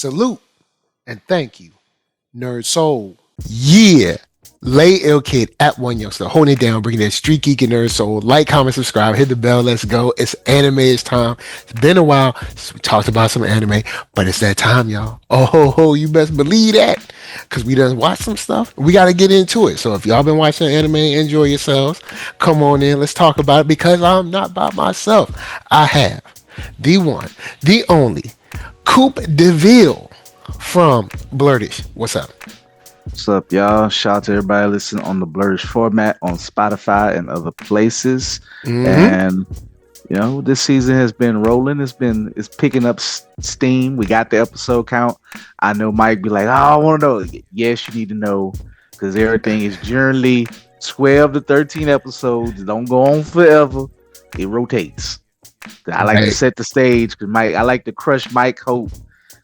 Salute and thank you, NERDSoul. Yeah. Lay Ill Kid at OneYoungsta, holding it down, bringing that StreetGeek and NERDSoul. Like, comment, subscribe, hit the bell. Let's go. It's anime. It's time. It's been a while since we talked about some anime, but it's that time, y'all. Oh, ho, ho, you best believe that, because we done watched some stuff. We got to get into it. So if y'all been watching anime, enjoy yourselves. Come on in. Let's talk about it, because I'm not by myself. I have the one, the only, Coop DeVille from Blurtish. What's up? What's up, y'all? Shout out to everybody listening on the Blurtish format on Spotify and other places. And this season has been rolling. It's picking up steam. We got the episode count. I know Mike be like, "Oh, I want to know." Yes, you need to know, because everything is generally 12 to 13 episodes. It don't go on forever. It rotates. I like to set the stage, because I like to crush Mike Hope.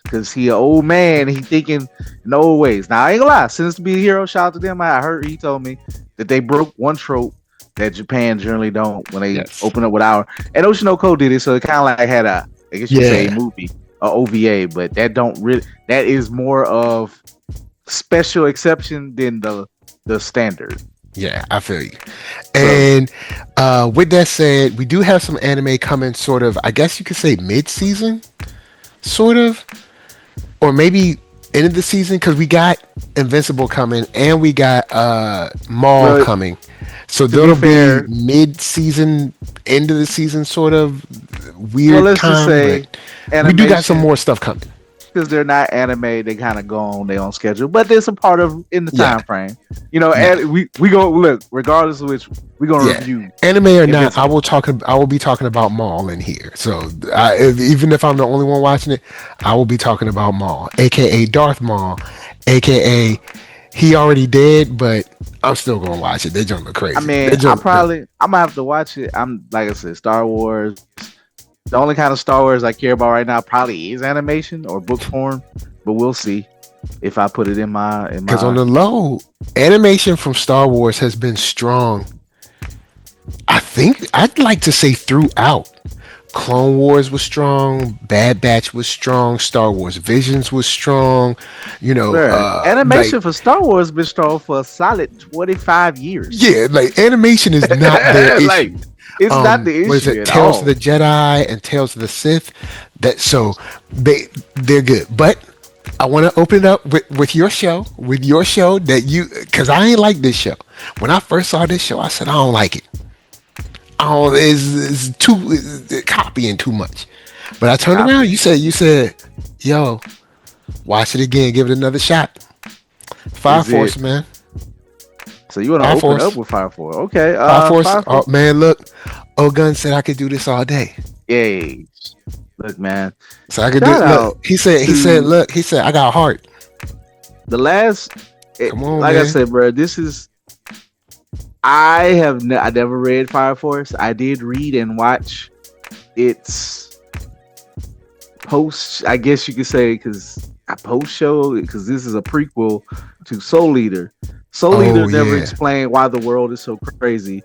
Because he an old man, he thinking in old ways. Now, I ain't gonna lie, Sins to Be a Hero, shout out to them. I heard he told me that they broke one trope that Japan generally don't when they open up with our. And Ocean Oko did it, so it kind of like had a, I guess you say, a movie, a OVA, but that is more of special exception than the standard. Yeah, I feel you. And with that said, we do have some anime coming sort of, I guess you could say mid-season, sort of. Or maybe end of the season, because we got Invincible coming and we got Maul coming. So there'll be mid-season, end of the season sort of weird time. Just say we do got some more stuff coming. Because they're not anime, they kind of go on their own schedule, but there's a part of in the time frame. And we go look, regardless of which we're gonna review anime or not. I will be talking about Maul in here. So even if I'm the only one watching it, I will be talking about Maul, aka Darth Maul, aka he already dead, but I'm still gonna watch it. They just look crazy. I mean, I'm gonna have to watch it. I'm like I said, Star Wars. The only kind of Star Wars I care about right now probably is animation or book form, but we'll see if I put it in my. Because on the low, animation from Star Wars has been strong. I think I'd like to say throughout. Clone Wars was strong, Bad Batch was strong, Star Wars Visions was strong. Animation for Star Wars has been strong for a solid 25 years. Yeah, like animation is not their issue. It's not the issue. What is it? Tales of the Jedi and Tales of the Sith. They're good. But I want to open it up with your show, that you, because I ain't like this show. When I first saw this show, I said I don't like it. It's copying too much. But I turned around. You said, yo, watch it again. Give it another shot. Fire Force, man. So you want to open up with Fire Force? Okay. Fire Force. Oh, man, look. Ogun said I could do this all day. Yay. Look, man. So I could do it. Look, he said, I got a heart. The last, come on, like man. I said, bro, this is, I never read Fire Force. I did read and watch its post, I guess you could say, because I post show, because this is a prequel to Soul Eater. Soul Eater never explained why the world is so crazy.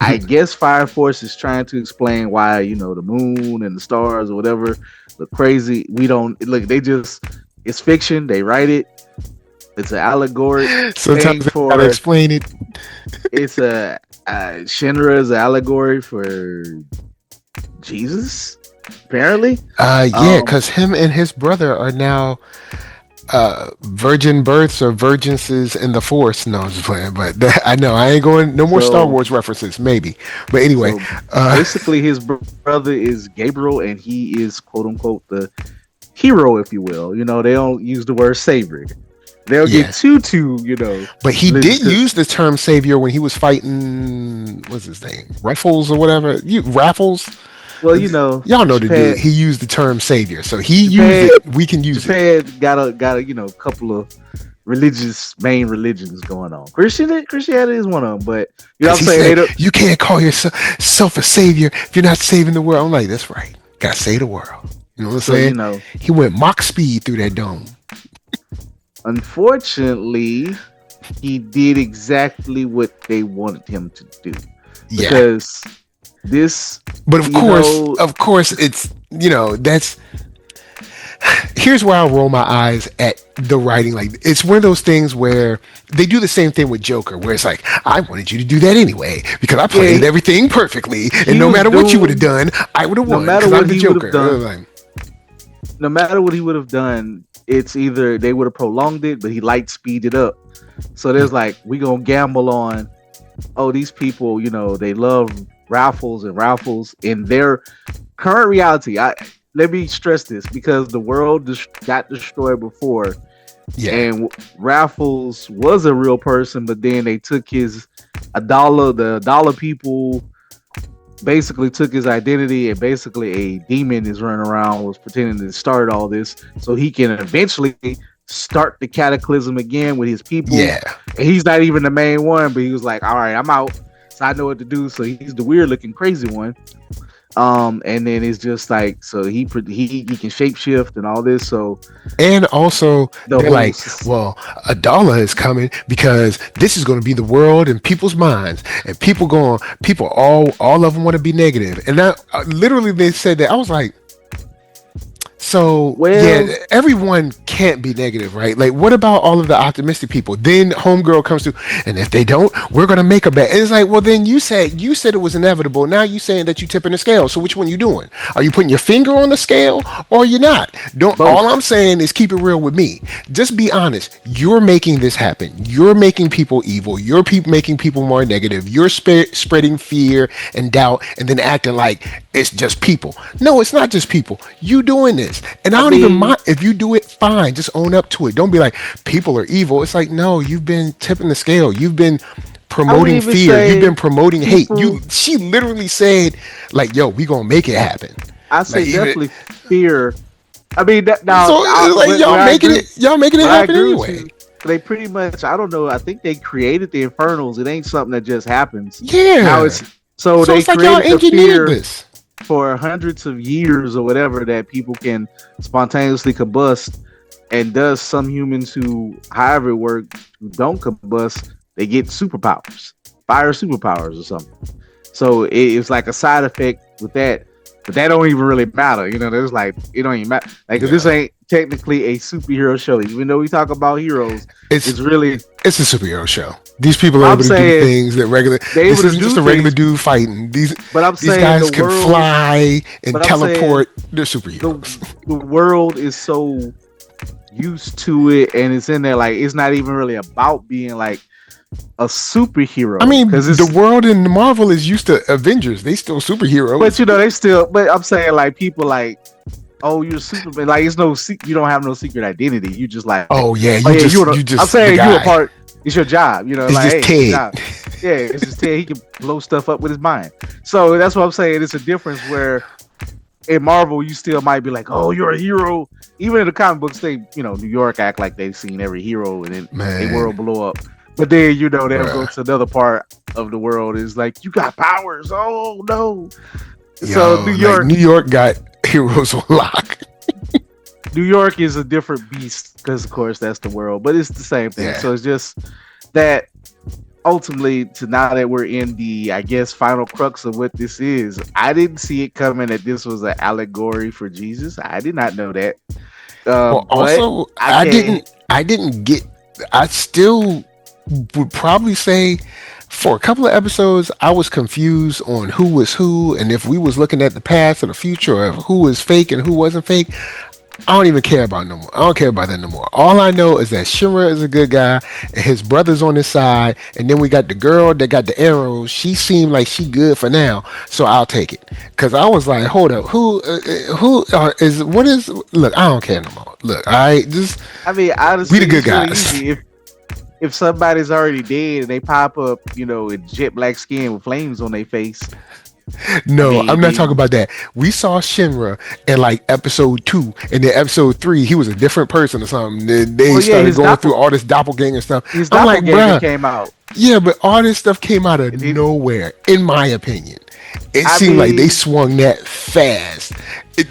I guess Fire Force is trying to explain why, the moon and the stars or whatever look crazy. We don't look, it's fiction. They write it. It's an allegory. Sometimes I gotta explain it. It's Shinra is an allegory for Jesus, apparently. Because him and his brother are now virgin births or virginses in the Force. No, I'm just playing. But I know I ain't going. No more Star Wars references, maybe. But anyway, basically, his brother is Gabriel, and he is quote unquote the hero, if you will. They don't use the word savior. They'll get Tutu, But he did use the term savior when he was fighting. What's his name? Raffles or whatever. Raffles. Well, y'all know the dude. He used the term savior, so he used it. We can use it. Japan got a couple of main religions going on. Christianity is one of them, but you know what I'm saying? You can't call yourself a savior if you're not saving the world. I'm like, that's right. Gotta save the world. You know what I'm saying? He went Mach speed through that dome. Unfortunately, he did exactly what they wanted him to do. Yeah. Because this, but of course, it's that's Here's where I roll my eyes at the writing. Like, it's one of those things where they do the same thing with Joker, where it's like, I wanted you to do that anyway because I Yeah, played everything perfectly, and he no was matter what you would have doomed. done, I would have No won matter because I'm what the he would have Joker. done, Like, no matter what he would have done, it's either they would have prolonged it, but he light speed it up. So there's like we gonna gamble on. Oh, these people, they love raffles and raffles in their current reality. Let me stress this because the world got destroyed before, yeah, and Raffles was a real person, but then they took the dollar people basically took his identity, and basically a demon is running around was pretending to start all this so he can eventually start the cataclysm again with his people. yeah. And he's not even the main one, but he was like, all right, I'm out, so I know what to do. So he's the weird looking crazy one. And then it's just like, so he can shapeshift and all this. So And also, the they're whole like, well, a dollar is coming because this is going to be the world in people's minds, and people all of them want to be negative. And that literally they said that. I was like, so well, yeah, everyone can't be negative, right? Like, what about all of the optimistic people? Then homegirl comes through, and if they don't, we're gonna make a bet. And it's like, well, then you said it was inevitable. Now you saying that you tipping the scale. So which one you doing? Are you putting your finger on the scale or you're not? Don't. All I'm both. saying is keep it real with me. Just be honest. You're making this happen. You're making people evil. You're making people more negative. You're spreading fear and doubt, and then acting like it's just people. No, it's not just people. You doing this. And I I don't even mean, mind if you do it, fine. Just own up to it. Don't be like, people are evil. It's like, no, you've been tipping the scale. You've been I would promoting even fear. You've say been promoting hate. people. She literally said, like, yo, we gonna make it happen. I Like, say even definitely fear. I mean, that now, so it's like y'all making it but I happen agree with anyway. you. They pretty much, I don't know. I think they created the infernals. It ain't something that just happens. Now Yeah. it's so So they it's like y'all created the engineered fear this. for hundreds of years or whatever that people can spontaneously combust, and does some humans who, however it works, who don't combust, they get superpowers, fire superpowers or something. So it's like a side effect with that, but that don't even really matter. There's like it don't even matter. Like 'cause this Yeah. ain't technically a superhero show, even though we talk about heroes. It's It's really it's a superhero show. These people are I'm able to do saying things that regular. they able This to isn't just do a regular things, dude fighting. but I'm These saying guys can fly and but I'm saying teleport. They're the superheroes. the world is so used to it, and it's in there like it's not even really about being like a I superhero mean, because the it's. world in Marvel is used to Avengers. They still But superheroes. they still. But I'm saying like people like, oh, you're Superman. Like it's you don't have no secret identity. You just like, Oh yeah, oh yeah, you I'm just the saying you a guy. part. It's your job. It's Like just hey, it's your Ted. job. Yeah, it's just Ted. He can blow stuff up with his mind. So that's what I'm saying. It's a difference where in Marvel you still might be like, oh, you're a hero. Even in the comic books, New York act like they've seen every hero and then a Man, world blow up. But then they'll go bruh. to another part of the world. Is like you got powers. Oh no. So Yo, like New York got heroes on lock. New York is a different beast because, of course, that's the world, but it's the same thing. Yeah. So it's just that ultimately, to now that we're in the, I guess, final crux of what this is, I didn't see it coming that this was an allegory for Jesus. I did not know that. Well, But also, I can't. I didn't get. I still would probably say for a couple of episodes I was confused on who was who and if we was looking at the past or the future or who was fake and who wasn't fake. I don't even care about no more. I don't care about that no more. All I know is that Shimmer is a good guy and his brother's on his side, and then we got the girl that got the arrows. She seemed like she good for now, so I'll take it. Cause I was like, hold up, who is what is? Look, I don't care no more. Look, I just I mean, we honestly, the good it's really guys. easy. If somebody's already dead and they pop up, in jet black skin with flames on their face, I No, mean, I'm not talking about that. We saw Shinra in like episode 2, and then episode 3, he was a different person or something. They well, yeah, started going through all this doppelganger stuff. his I'm like, doppelganger bruh, came out. yeah, but all this stuff came out of And it, nowhere, in my opinion. It I seemed like they mean, swung that fast. It,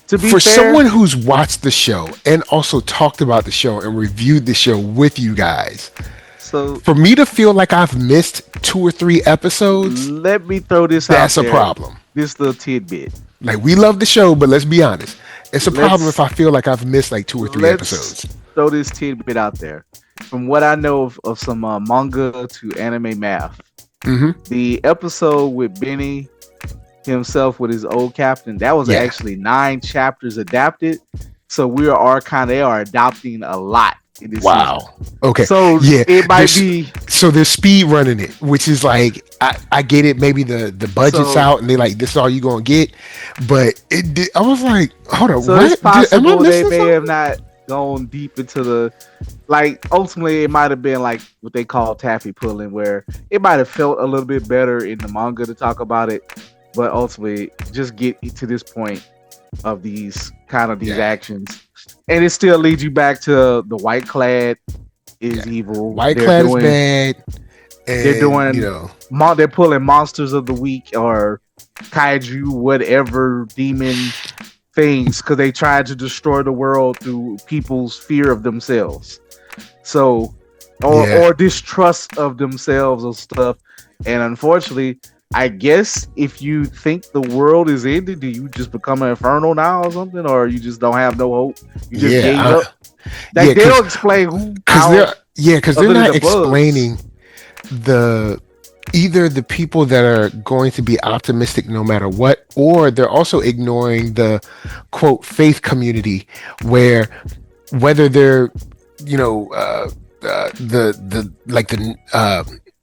to be for fair, someone who's watched the show and also talked about the show and reviewed the show with you guys, so for me to feel like I've missed 2 or 3 episodes, let me throw this out that's a there. problem. This little tidbit. Like, we love the show, but let's be honest. It's a problem if let's I feel like I've missed like 2 or 3 let's episodes. throw this tidbit out there. From what I know of some manga to anime math, Hmm. the episode with Benny himself with his old captain, that was Yeah. actually 9 chapters adapted. So we are they are adopting a lot in this season. Wow. Okay. So Yeah. it might be So they're speed running it, which is like I get it. Maybe the budget's so out and they like this is all you gonna get, but I was like, hold on, so it's what? Am I possible they missing may something? have not gone deep into the like ultimately it might have been like what they call taffy pulling, where it might have felt a little bit better in the manga to talk about it, but ultimately just get to this point of these actions, and it still leads you back to the white clad is evil. White clad is bad. And, They're doing you know, they're pulling monsters of the week or kaiju whatever demon things because they tried to destroy the world through people's fear of themselves. So or distrust of themselves or stuff. And unfortunately, I guess if you think the world is ended, do you just become an infernal now or something, or you just don't have no hope? You just gave up. Like they don't explain who. Because they're not explaining either the people that are going to be optimistic no matter what, or they're also ignoring the quote faith community, where whether they're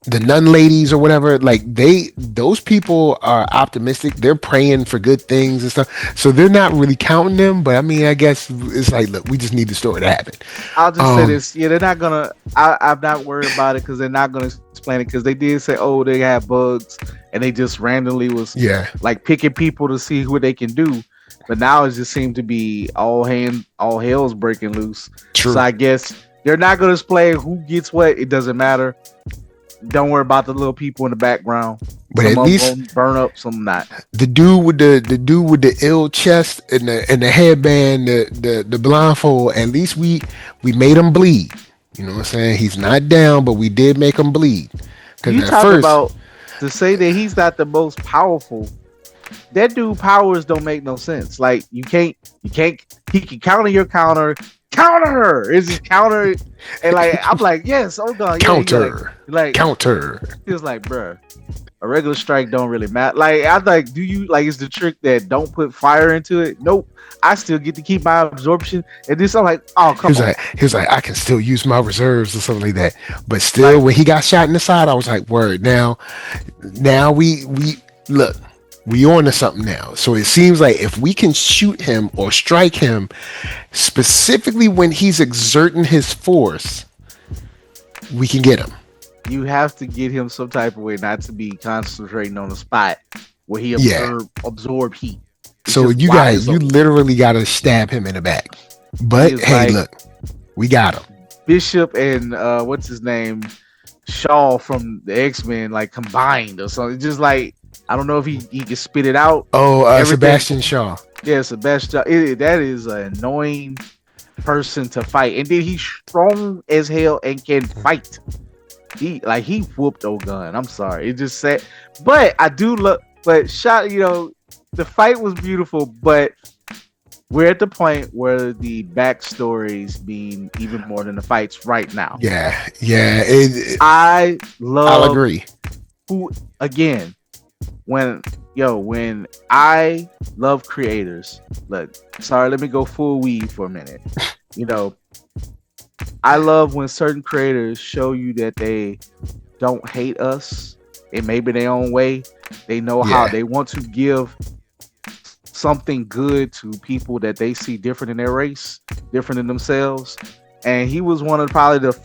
the nun ladies or whatever, like those people are optimistic. They're praying for good things and stuff. So they're not really counting them. But I mean, I guess it's like, look, we just need the story to happen. I'll just say this. Yeah, they're not gonna. I'm not worried about it because they're not gonna explain it because they did say, oh, they have bugs and they just randomly was like picking people to see who they can do. But now it just seemed to be all hell's breaking loose. True. So I guess they're not gonna explain who gets what. It doesn't matter. Don't worry about the little people in the background. But some at least them burn up, some not. The dude with the ill chest and the headband, the blindfold. At least we made him bleed. You know what I'm saying? He's not down, but we did make him bleed. You talk about to say that he's not the most powerful. That dude powers don't make no sense. Like you can't. He can counter your counter. Counter is his counter, and like I'm like, yes, Ogun, counter, like counter. He was like, bruh, a regular strike don't really matter. Like I like, do you like? Is the trick that don't put fire into it? Nope. I still get to keep my absorption, and this I'm like, oh come on. He was like, I can still use my reserves or something like that. But still, when he got shot in the side, I was like, word. Now we look. We on to something now. So it seems like if we can shoot him or strike him specifically when he's exerting his force, we can get him. You have to get him some type of way not to be concentrating on the spot where he absorb heat. So you literally got to stab him in the back. But hey, look, we got him. Bishop and what's his name? Shaw from the X-Men like combined or something. Just like I don't know if he can spit it out. Oh, Sebastian Shaw. Yeah, Sebastian. That is an annoying person to fight, and then he's strong as hell and can fight. He whooped Ogun. I'm sorry, it just said, but I do look. But the fight was beautiful, but we're at the point where the backstories being even more than the fights right now. Yeah. I'll agree. Who again? When I love creators, look, sorry, let me go full weed for a minute. I love when certain creators show you that they don't hate us and maybe their own way. They know how they want to give something good to people that they see different in their race, different in themselves. And he was one of probably the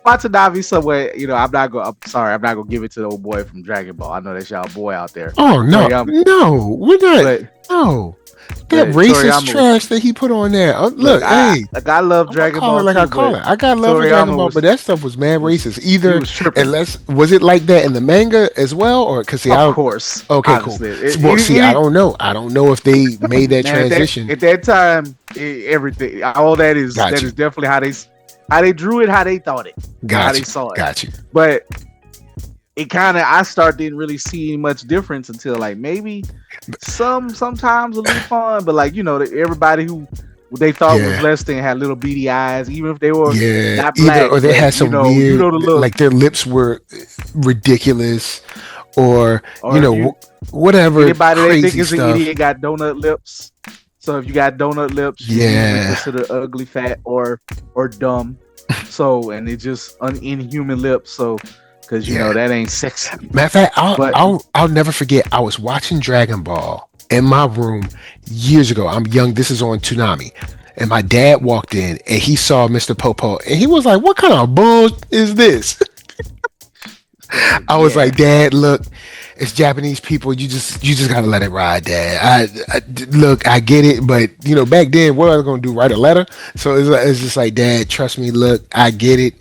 Watanabe somewhere, I'm not gonna give it to the old boy from Dragon Ball. I know that's y'all boy out there. Oh no, we're not. No, that racist trash that he put on there. Look, hey, I love Dragon Ball. I got love for Dragon Ball, but that stuff was mad racist. Was it like that in the manga as well, or because of course? Okay, honestly, cool. I don't know. I don't know if they made that transition at that time. Everything, all that is definitely how they drew it, how they thought it, how they saw it. Got you. But it kind of I start didn't really see much difference until like maybe sometimes a Lupin, but like everybody who they thought was Yeah. less than had little beady eyes, even if they were Yeah, not either black, or they but had some weird, the look, like their lips were ridiculous, or or you whatever anybody they think crazy is an stuff. idiot got donut lips. So if you got donut lips, you're usually Yeah, considered ugly, fat, or dumb. So and it's just inhuman lips. So because yeah. that ain't sexy. Matter of fact, But I'll never forget. I was watching Dragon Ball in my room years ago. I'm young. This is on Toonami. And my dad walked in and he saw Mr. Popo and he was like, "What kind of bull is this?" I was yeah. like, "Dad, look, it's Japanese people. You just gotta let it ride, Dad. Look, I get it, but back then, what was I gonna do? Write a letter?" So it's just like, "Dad, trust me. Look, I get it.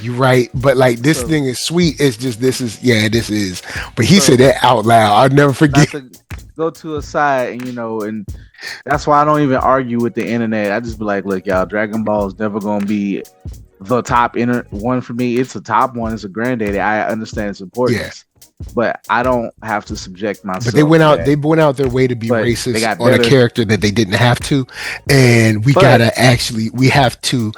You're right, but like this So thing is sweet. It's just this is." But he said so that out loud. I'll never forget. not to go to a side and and that's why I don't even argue with the internet. I just be like, look, y'all, Dragon Ball is never gonna be the top one for me. It's a top one. It's a granddaddy. I understand its Yeah, importance, but I don't have to subject but they myself went to out. that. They went out their way to be But they racist got on a better. character that they didn't have to, and But we have to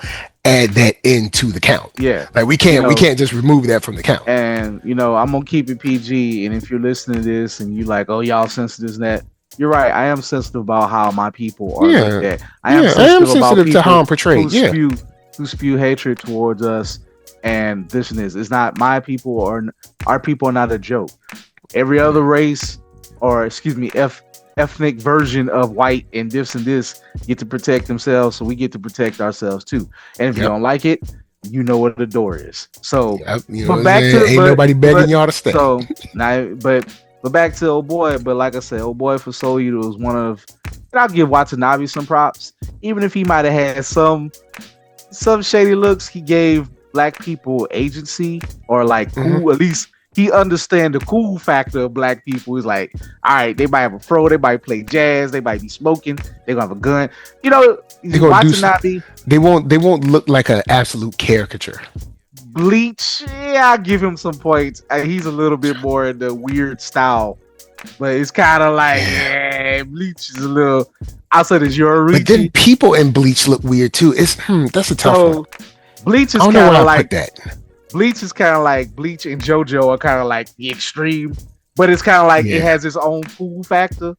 add that into the count. yeah, Like you we know, can't just remove that from the count. and I'm gonna keep it PG. And if you're listening to this and you like, oh, y'all sensitive and that, you're right. I am sensitive about how my people are looked Yeah, at. I am yeah, I am sensitive about sensitive to how people I'm portrayed. who Yeah, spew hatred towards us. And this and this. It's not my people or our people are not a joke. Every other race, or excuse me, ethnic version of white and this get to protect themselves, so we get to protect ourselves too. And if you yep, don't like it, you know what the door is. So, yep. You know but what I'm back saying? to Ain't nobody begging but y'all to stay. so now, but back to old boy. But like I said, old boy for Soul Eater was one of. And I'll give Watanabe some props, even if he might have had some shady looks. He gave black people agency, or like Hmm. cool. At least he understand the cool factor of black people. He's like, all right, they might have a fro, they might play jazz, they might be smoking, they gonna have a gun. They're gonna do. Watanabe, They won't look like an absolute caricature. Bleach. Yeah, I'll give him some points. He's a little bit more in the weird style, but it's kind of like, Yeah. yeah, Bleach is a little. Outside is your But then reach. people in Bleach look weird too. That's a tough one. So Bleach I is don't know kind where of I put like that. Bleach is kind of like Bleach and JoJo are kind of like the extreme, but it's kind of like it Yeah, has its own cool factor.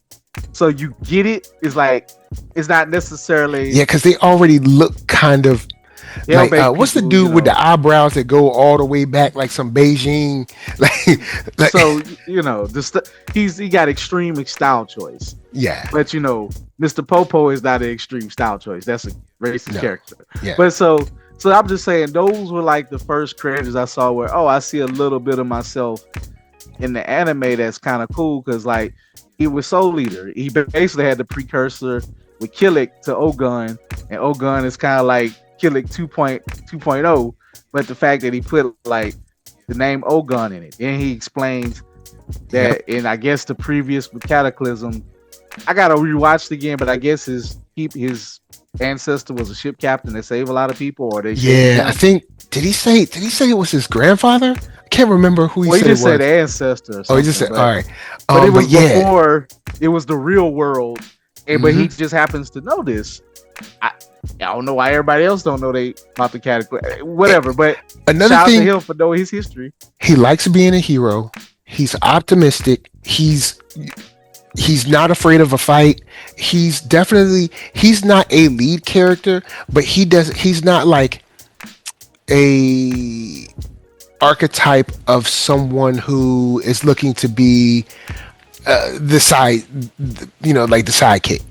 So you get it. It's like it's not necessarily yeah, because they already look kind of they'll like make what's the people, dude with the eyebrows that go all the way back like some Beijing like So he got extreme style choice, yeah, but Mr. Popo is not an extreme style choice. That's a racist no, character. yeah, But so I'm just saying those were like the first creators I saw where I see a little bit of myself in the anime. That's kind of cool because like he was Soul Eater. He basically had the precursor with Killick to Ogun, and Ogun is kind of like Killick 2.0, but the fact that he put like the name Ogun in it, and he explains yep. that in I guess the previous Cataclysm. I gotta rewatch it again, but I guess his ancestor was a ship captain that saved a lot of people, or they shaded Yeah, I him. think did he say it was his grandfather? I can't remember who he Well, he said it just said was. ancestor or Oh, he just something, said all right. but it But was yeah, before it was the real world, and but hmm he just happens to know this. I, I don't know why everybody else don't know they about the cataclysm, whatever. But another shout out to thing, him for knowing his history. he likes being a hero. He's optimistic. He's not afraid of a fight. He's not a lead character, but he's not like a archetype of someone who is looking to be the side, like the sidekick.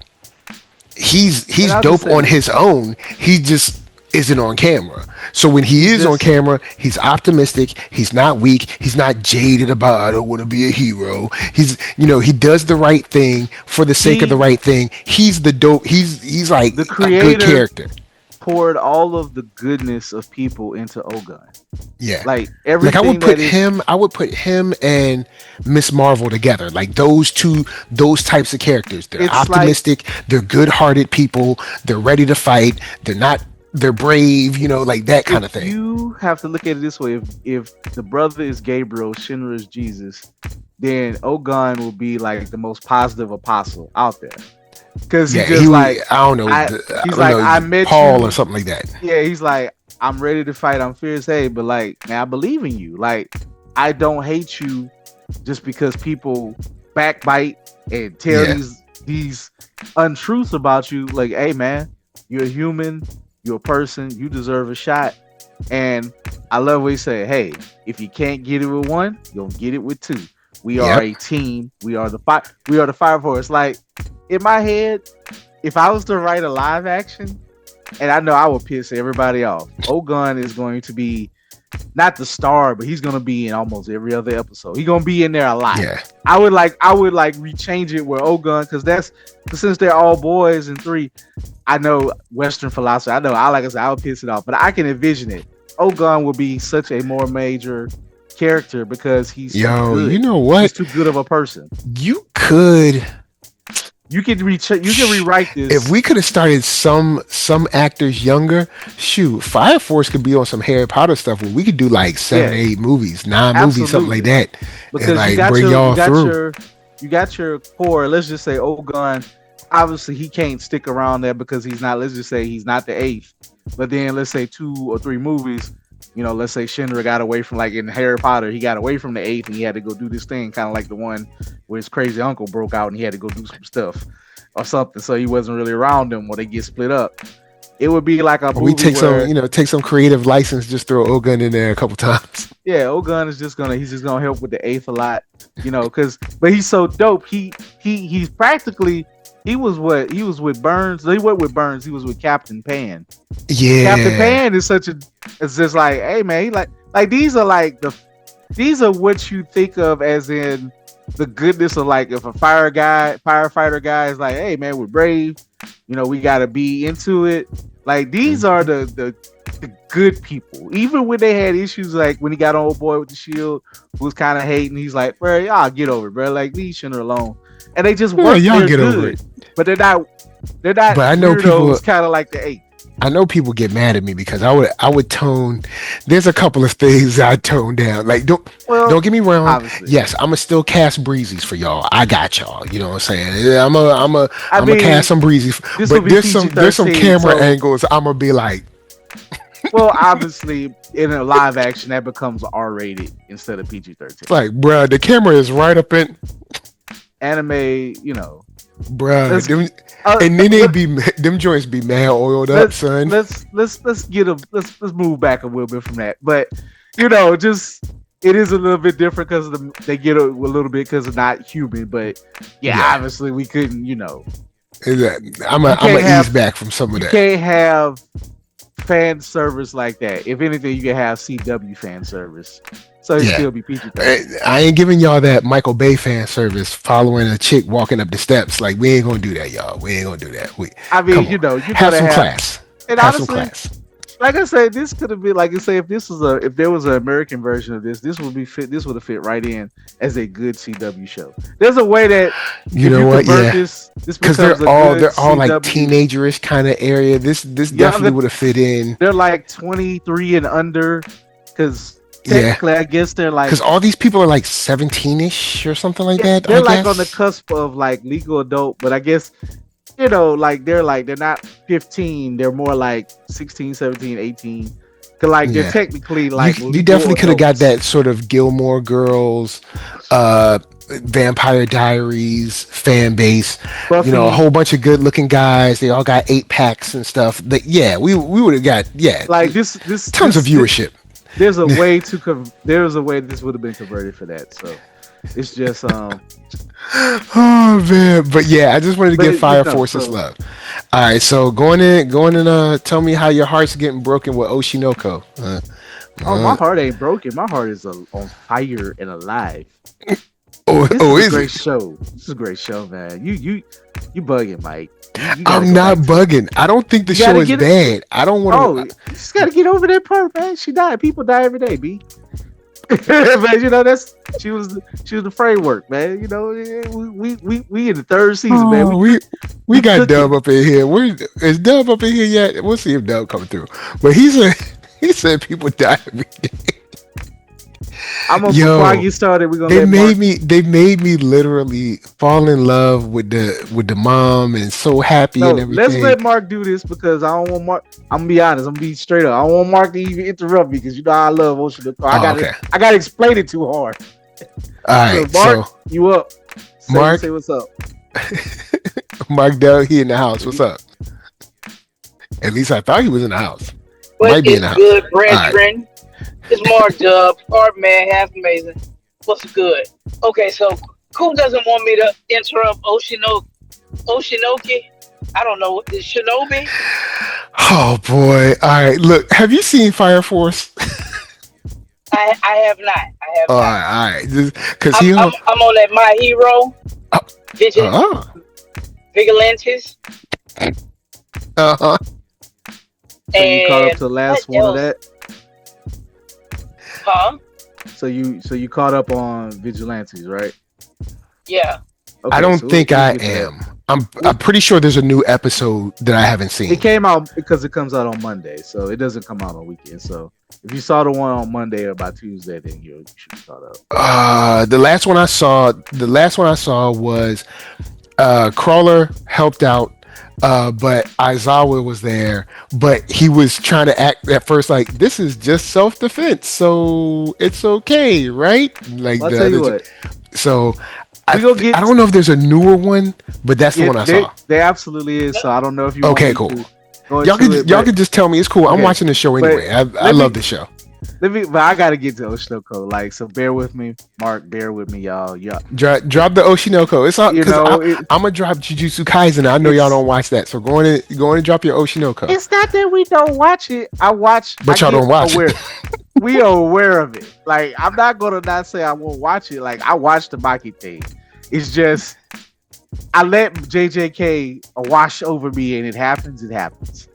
And He's I'll just dope say on this: his own. He just isn't on camera. So when he he's is on just camera, he's optimistic. He's not weak. He's not jaded about I don't want to be a hero. He does the right thing for the sake of the he right thing. He's the dope. He's like the a good creator character. poured all of the goodness of people into Ogun. Yeah. Like Like everything that is I would put him and Miss Marvel together. Like those types of characters. They're it's like optimistic, they're good-hearted people, they're ready to fight. They're not they're brave, you know, like that kind of thing. You have to look at it this way: if the brother is Gabriel, Shinra is Jesus, then Ogun will be like the most positive apostle out there. Because Yeah, he just like I don't know. he's like, I met Paul you or something like that. Yeah, he's like, I'm ready to fight. I'm fierce. Hey, but like, man, I believe in you. Like, I don't hate you just because people backbite and tell these untruths about you. Like, hey, man, you're a human. You're a person. You deserve a shot. And I love what he said. Hey, if you can't get it with one, you'll get it with two. We are a team. We are the fire force. Like, in my head, if I was to write a live action, and I know I would piss everybody off, Ogun is going to be not the star, but he's going to be in almost every other episode. He's going to be in there a lot. Yeah. I would rechange it where Ogun, because since they're all boys and three, I know Western philosophy. I know like I said, I would piss it off, but I can envision it. Ogun will be such a more major character because he's you know what? He's too good of a person. You could rewrite this. If we could have started some actors younger, shoot, Fire Force could be on some Harry Potter stuff where we could do like 7, 8 movies, 9 movies, something like that. Because and like bring y'all through. You got your core. Let's just say Ogun. Obviously, he can't stick around there because he's not. Let's just say he's not the 8th. But then let's say 2 or 3 movies. You know, let's say Shinra got away from, like in Harry Potter, he got away from the 8th and he had to go do this thing, kind of like the one where his crazy uncle broke out and he had to go do some stuff or something. So he wasn't really around them when they get split up. It would be like a movie we take some creative license, just throw Ogun in there a couple times. Yeah, Ogun is just gonna help with the 8th a lot, you know, but he's so dope. He's practically. He was with Burns. He went with Burns. He was with Captain Pan. Yeah, Captain Pan is it's just like, hey man, these are what you think of as in the goodness of, like, if a firefighter guy is like, hey man, we're brave, you know, we gotta be into it. Like, these are the good people. Even when they had issues, like when he got on Old Boy with the shield, who was kind of hating, he's like, bro, y'all get over it, bro. Like, leave Shinra alone. And they just work. Y'all get over it. But they're not. But I know people kind of like the 8. I know people get mad at me because I would tone. There's a couple of things I tone down. Like, don't get me wrong. Obviously. Yes, I'ma still cast breezies for y'all. I got y'all. You know what I'm saying? I'm a cast some breezies. But there's some camera angles I'ma be like. Well, obviously, in a live action, that becomes R-rated instead of PG-13. It's like, bruh, the camera is right up in anime, you know. Bruh, and then them joints be mad oiled up, son. Let's move back a little bit from that. But, you know, just it is a little bit different because they get a little bit because of not human. But yeah, obviously we couldn't, you know. I'm a ease back from some of that. You can't have fan service like that. If anything, you can have CW fan service. So it still be PG-13. I ain't giving y'all that Michael Bay fan service following a chick walking up the steps. Like, we ain't gonna do that, y'all. We ain't gonna do that. You know, you have some class. And have honestly, some class. Like I said, this could have been, like I say, if there was an American version of this would have fit right in as a good CW show. There's a way that you know what, this because they're all like teenagerish kind of area. This definitely would have fit in. They're like 23 and under, because technically, I guess they're like, because all these people are like 17ish or something like that. They're like on the cusp of like legal adult, but I guess, you know, like they're not 15. They're more like 16, 17, 18. Cause like they're technically like you definitely could have got that sort of Gilmore Girls, Vampire Diaries fan base. Buffy. You know, a whole bunch of good looking guys. They all got 8-packs and stuff. We would have got like this tons of viewership. There's a way this would have been converted for that. So it's just oh man, but yeah, I just wanted to give Fire Forces love. All right, so going in, tell me how your heart's getting broken with Oshinoko. My heart ain't broken. My heart is on fire and alive. This is a great show. This is a great show, man. You bugging, Mike. I'm not bugging. I don't think the show is bad. I don't want to. You just gotta get over that part, man. She died. People die every day, B. man, you know that's she was the framework, man. You know, we in the third season, man. Oh, we We got cooking. Dub up in here. Is Dub up in here yet? We'll see if Dub coming through. But he said he said people die every day. I'm gonna before I Yo, get started, we're gonna let Mark. they made me literally fall in love with the mom and so happy and No, let's everything. let Mark do this because I don't want Mark. I'm gonna be honest. I'm gonna be straight up. I don't want Mark to even interrupt me because you know I love Ocean. Oh, okay. I gotta explain it too hard. All So right. Mark, So you up? Mark, Say what's up. Mark Dell, he in the house. What's up? At least I thought he was in the house. What Might be in is the house. good, All right. brethren? It's Mark Dub, part man, half amazing. What's good? Okay, so who doesn't want me to interrupt Oshinoki? I don't know. Is Shinobi? Oh boy. All right. Look, have you seen Fire Force? I have not. I have All not. right. All right. Because I'm, he. I'm, I'm on that My Hero, Oh, uh-huh. Vigilantes, Uh-huh. So you caught up and to the what last one of else? that. Huh? So you caught up on Vigilantes, right? Yeah. Okay, I don't so think we'll I get to that. am. I'm pretty sure there's a new episode that I haven't seen. It came out because it comes out on Monday, so it doesn't come out on weekends. So if you saw the one on Monday or by Tuesday, then you should be caught up. The last one I saw was Crawler helped out, but Aizawa was there, but he was trying to act at first like this is just self-defense, so it's okay, right? Like I'll the tell you other. what. So We gonna get. I don't know if there's a newer one, but that's the one I saw. There absolutely is. So I don't know if you. Okay, want cool. me to go Y'all into can y'all can just tell me it's cool. I'm Okay, watching the show but anyway. I let love me- the show. but I gotta get to Oshinoko. Like, so bear with me, Mark. Bear with me, y'all. Yeah, Drop the Oshinoko. It's all you because know, I'm gonna drop Jujutsu Kaisen. I know y'all don't watch that, so go and drop your Oshinoko. it's not that we don't watch it. But y'all don't watch aware. it. We are aware of it. Like, I'm not gonna not say I won't watch it. Like, I watched the Maki thing. It's just I let JJK wash over me, and it happens. It happens.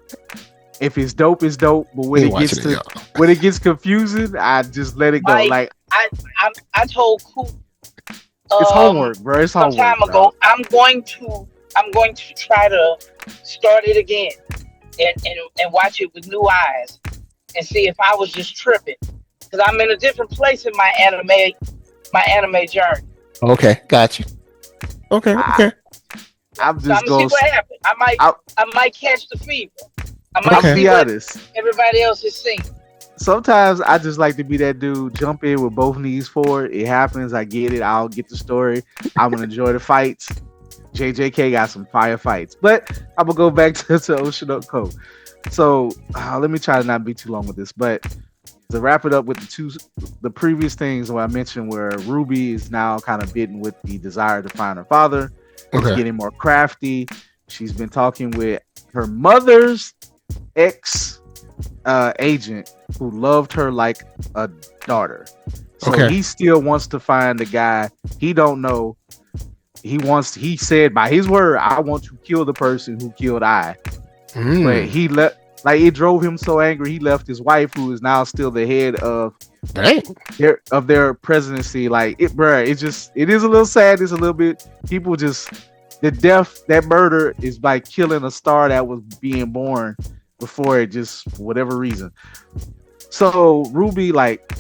If it's dope, it's dope. But when Ain't it gets watching it, to y'all. when it gets confusing, I just let it go. Mike, Like, I told Coop it's homework, bro. It's some homework. time bro. ago. I'm going to try to start it again and watch it with new eyes and see if I was just tripping, because I'm in a different place in my anime journey. Okay, got you. Okay. I'm So I'm just gonna see going. what happens. I might catch the fever. I might Okay. I'll see be what honest. everybody else is seeing. Sometimes I just like to be that dude, jump in with both knees forward. It happens. I get it. I'll get the story. I'm gonna enjoy the fights. JJK got some fire fights, but I'm gonna go back to Oshinoko. So let me try to not be too long with this, but to wrap it up with the previous things where I mentioned where Ruby is now kind of bitten with the desire to find her father. She's Okay. getting more crafty. She's been talking with her mother's ex agent who loved her like a daughter. So Okay. he still wants to find the guy. He don't know. He said by his word, I want to kill the person who killed I. But he left, like, it drove him so angry he left his wife, who is now still the head of Dang. their presidency. Like, it is a little sad. It's a little bit, people just, that murder is by killing a star that was being born before it, just for whatever reason. So Ruby, like,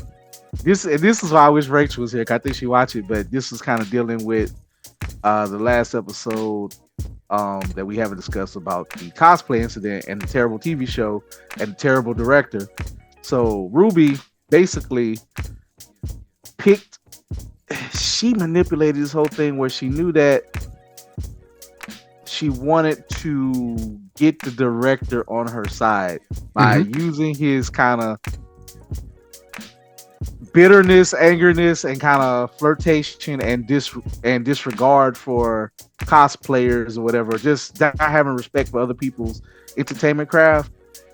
this is why I wish Rachel was here, 'cause I think she watched it, but this is kind of dealing with the last episode that we haven't discussed about the cosplay incident and the terrible TV show and the terrible director. So Ruby basically she manipulated this whole thing where she knew that she wanted to get the director on her side by using his kind of bitterness, angerness, and kind of flirtation and disregard for cosplayers or whatever, just not having respect for other people's entertainment craft.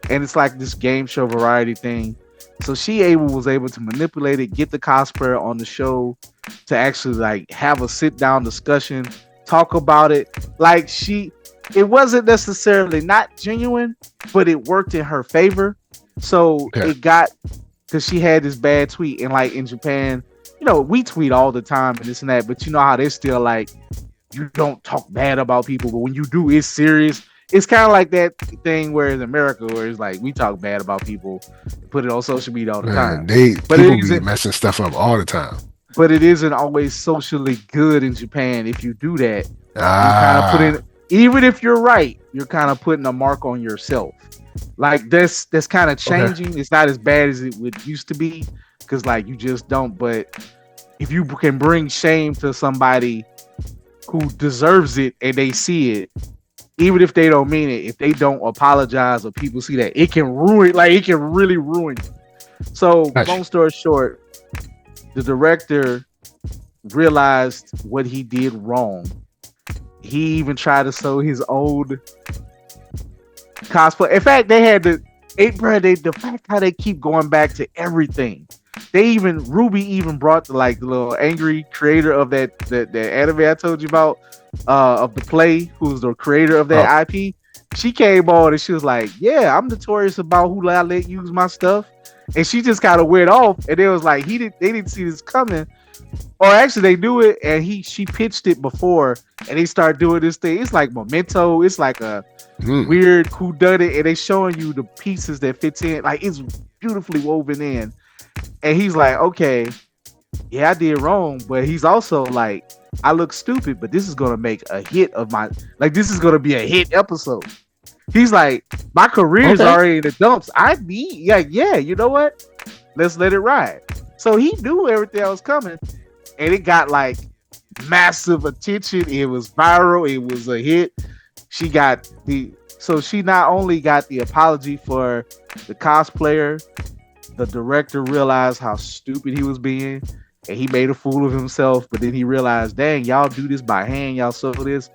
And it's like this game show variety thing. So she was able to manipulate it, get the cosplayer on the show to actually like have a sit down discussion, talk about it. Like, it wasn't necessarily not genuine, but it worked in her favor. So it got because she had this bad tweet, and like in Japan, you know, we tweet all the time and this and that, but you know how they're still like, you don't talk bad about people, but when you do, it's serious. It's kind of like that thing where in America, where it's like we talk bad about people, put it on social media all the Man, time, but people it be isn't. messing stuff up all the time. But it isn't always socially good in Japan. If you do that, you're kind of Ah, putting, even if you're right, you're kind of putting a mark on yourself. Like that's kind of okay. changing. It's not as bad as it would used to be, because like you just don't. But if you can bring shame to somebody who deserves it and they see it, even if they don't mean it, if they don't apologize or people see that, it can ruin, like it can really ruin you. So Gotcha. long story short, the director realized what he did wrong. He even tried to sew his old cosplay. In fact, they had the fact how they keep going back to everything. They even Ruby even brought the little angry creator of that anime I told you about, of the play, who's the creator of that Oh, IP. She came on and she was like, "Yeah, I'm notorious about who I let use my stuff," and she just kind of went off. And it was like they didn't see this coming, or actually they knew it, and she pitched it before, and they start doing this thing. It's like Memento. It's like a mm, weird whodunit, and they showing you the pieces that fits in. Like it's beautifully woven in. And he's like, okay, yeah, I did wrong, but he's also like, I look stupid, but this is gonna make a hit of my, like this is gonna be a hit episode. He's like, my career is okay. already in the dumps. I need, like, yeah, you know what? Let's let it ride. So he knew everything that was coming, and it got like massive attention. It was viral. It was a hit. She got so she not only got the apology for the cosplayer, the director realized how stupid he was being, and he made a fool of himself. But then he realized, dang, y'all do this by hand, y'all sew this.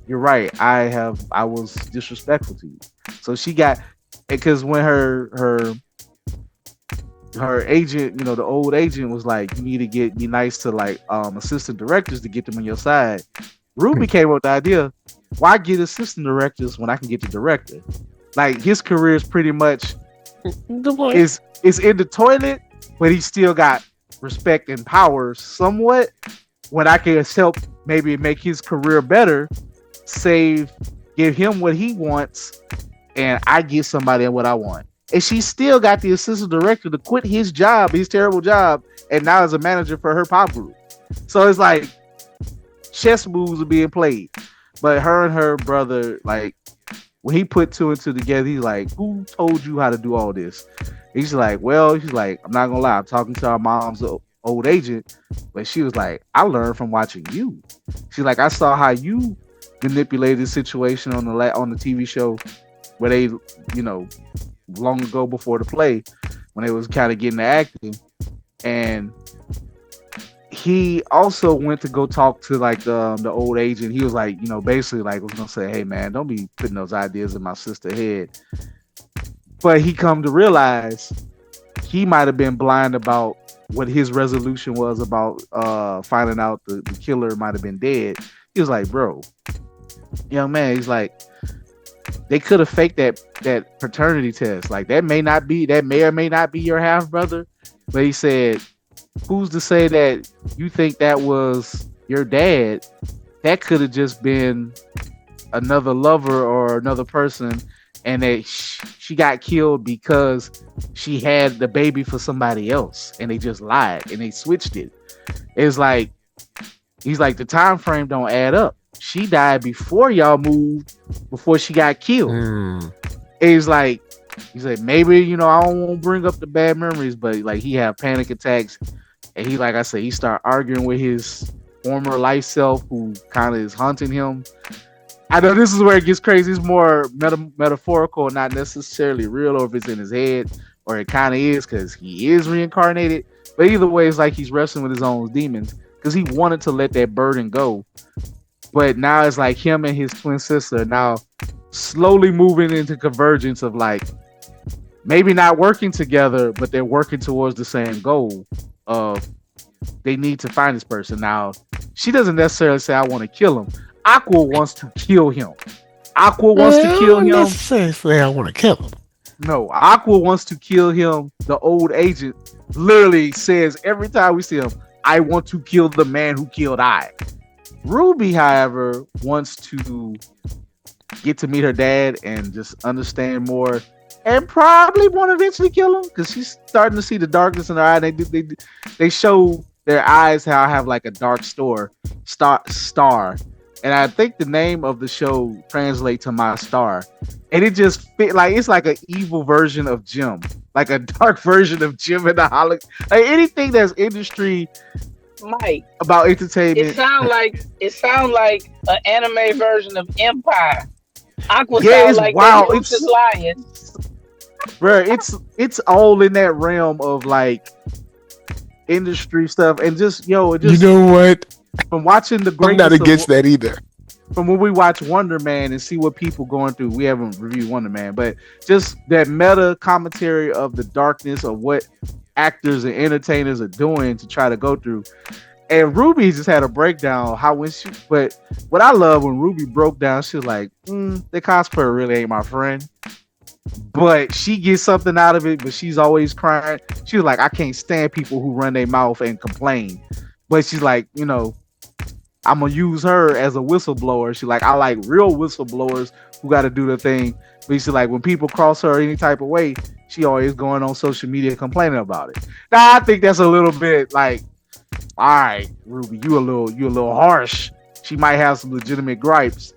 You're right. I was disrespectful to you. So she got, because when her agent, you know, the old agent was like, you need to be nice to like assistant directors to get them on your side. Ruby came up with the idea, why get assistant directors when I can get the director? Like his career is pretty much Good point. is in the toilet, but he still got respect and power somewhat. When I can help maybe make his career better, give him what he wants, and I give somebody what I want. And she still got the assistant director to quit his job, his terrible job, and now is a manager for her pop group. So it's like chess moves are being played. But her and her brother, like, when he put two and two together, he's like, who told you how to do all this? He's like, well, he's like, I'm not gonna lie, I'm talking to our mom's old agent, but she was like, I learned from watching you. She's like, I saw how you manipulated the situation on the TV show where they, you know, long ago before the play, when they was kind of getting to acting. And he also went to go talk to like the old agent. He was like, you know, basically like was gonna say, hey man, don't be putting those ideas in my sister's head. But he come to realize he might have been blind about what his resolution was about finding out the killer might have been dead. He was like, bro, young man, he's like, they could have faked that paternity test. Like that may or may not be your half brother. But he said, who's to say that you think that was your dad? That could have just been another lover or another person, and that she got killed because she had the baby for somebody else, and they just lied and they switched it. It's like, he's like, the time frame don't add up. She died before y'all moved, before she got killed. He's like, he said, maybe, you know, I don't want to bring up the bad memories, but like he had panic attacks, and he, like I said, he started arguing with his former life self, who kind of is hunting him. I know this is where it gets crazy. It's more metaphorical, not necessarily real, or if it's in his head, or it kind of is because he is reincarnated. But either way, it's like he's wrestling with his own demons because he wanted to let that burden go. But now it's like him and his twin sister now slowly moving into convergence of like maybe not working together, but they're working towards the same goal of they need to find this person. Now, she doesn't necessarily say, I want to kill him. Aqua wants to kill him. Aqua wants to kill him. Say I want to kill him. No, Aqua wants to kill him, the old agent, literally says every time we see him, "I want to kill the man who killed I." Ruby, however, wants to get to meet her dad and just understand more, and probably want to eventually kill him because she's starting to see the darkness in her eye. They show their eyes how I have like a dark star, and I think the name of the show translates to my star, and it just fit like it's like an evil version of Jim, like a dark version of Jim in the Hollywood. Like anything that's industry. Mike, about entertainment. It sound like an anime version of Empire. Aqua Yeah, sound like wow. It's lying. Bro, it's all in that realm of like industry stuff, and just you know what? From watching the greatness, I'm not against that either. From when we watch Wonder Man and see what people going through, we haven't reviewed Wonder Man, but just that meta commentary of the darkness of what actors and entertainers are doing to try to go through. And Ruby just had a breakdown but what I love when Ruby broke down, she was like, the cosplayer really ain't my friend, but she gets something out of it, but she's always crying. She was like, I can't stand people who run their mouth and complain, but she's like, I'm gonna use her as a whistleblower. She's like, I like real whistleblowers who got to do the thing. But she's like, when people cross her any type of way, she always going on social media complaining about it. Now I think that's a little bit like, all right, Ruby, you a little harsh. She might have some legitimate gripes,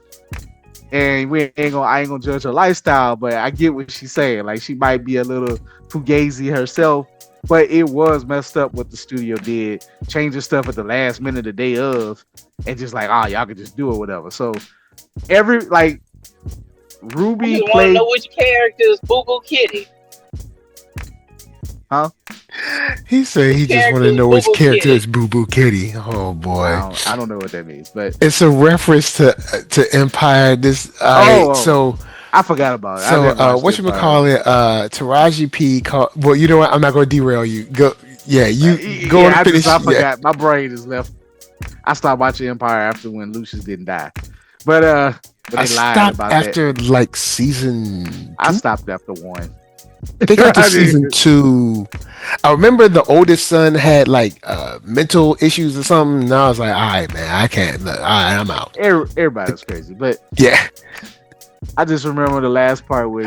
and I ain't gonna judge her lifestyle, but I get what she's saying. Like she might be a little fugazi herself, but it was messed up what the studio did, changing stuff at the last minute, the day of, and just like, y'all can just do it, whatever. So Ruby want to know which character is Boo Boo Kitty. Huh? He said he just want to know which character is Boo Boo Kitty. Oh boy, I don't know what that means, but it's a reference to Empire. So I forgot about it. So whatchamacallit, Taraji P. Well, you know what? I'm not going to derail you. Go. Yeah, you go and finish. I forgot. My brain is left. I stopped watching Empire after when Lucius didn't die, but I stopped about after that. Like season 2? I stopped after 1. They got to season 2. I remember the oldest son had like mental issues or something, and I was like, all right, man, I can't. All right, I'm out. Everybody was crazy, but yeah. I just remember the last part where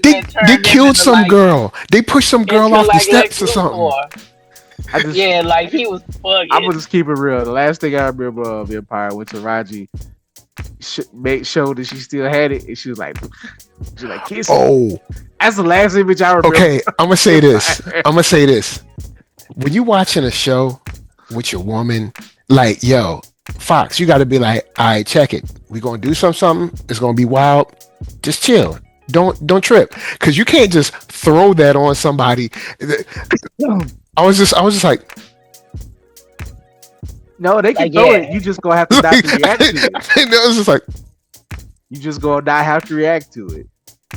they killed some girl. They pushed some girl off the steps or something. Like he was fucking. I'm gonna just keep it real. The last thing I remember of Empire when Taraji showed that she still had it, and she was like kissing. Oh, that's the last image I remember. Okay, I'm gonna say this. When you watching a show with your woman, like, yo, Fox, you got to be like, all right, check it. We're gonna do something. It's gonna be wild. Just chill. Don't trip, because you can't just throw that on somebody. I was just like, no, they can throw it. You just gonna have to not react to it. It was just like, you just gonna not have to react to it.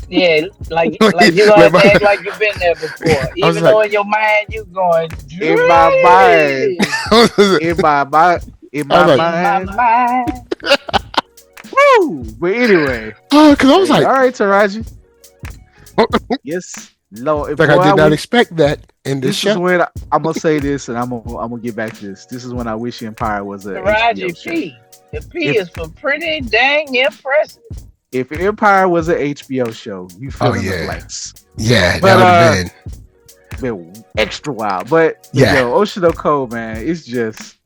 Yeah, like you gonna act like you've been there before, even though in your mind you going in my mind, in my mind. Woo! But anyway, because I was like, all right, Taraji. Yes, Lord. Like, I did not expect that in this show. Is when I'm gonna say this, and I'm gonna get back to this. This is when I wish Empire was a Taraji HBO P. Show. The P is for pretty dang impressive. If Empire was an HBO show, you fill in the blanks. Yeah, but, that would have been extra wild. But Oceanoko, man, it's just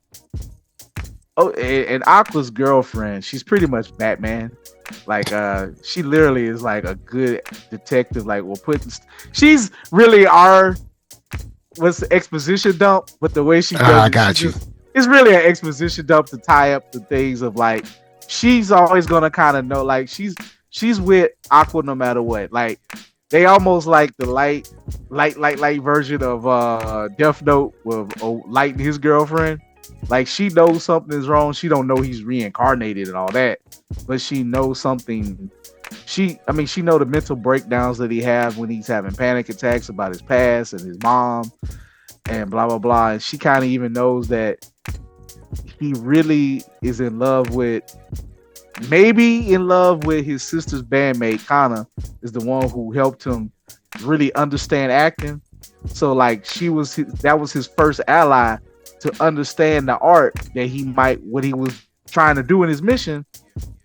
and Aqua's girlfriend, she's pretty much Batman. Like she literally is like a good detective. Like she's really what's the exposition dump, but the way she does I got you. It's really an exposition dump to tie up the things of like she's always gonna kind of know, like she's with Aqua no matter what. Like they almost like the light version of Death Note with Light and his girlfriend. Like she knows something is wrong. She don't know he's reincarnated and all that, but she knows something. She know the mental breakdowns that he have when he's having panic attacks about his past and his mom and blah blah blah. And she kind of even knows that he really is maybe in love with his sister's bandmate. Kana is the one who helped him really understand acting. So like that was his first ally to understand the art that what he was trying to do in his mission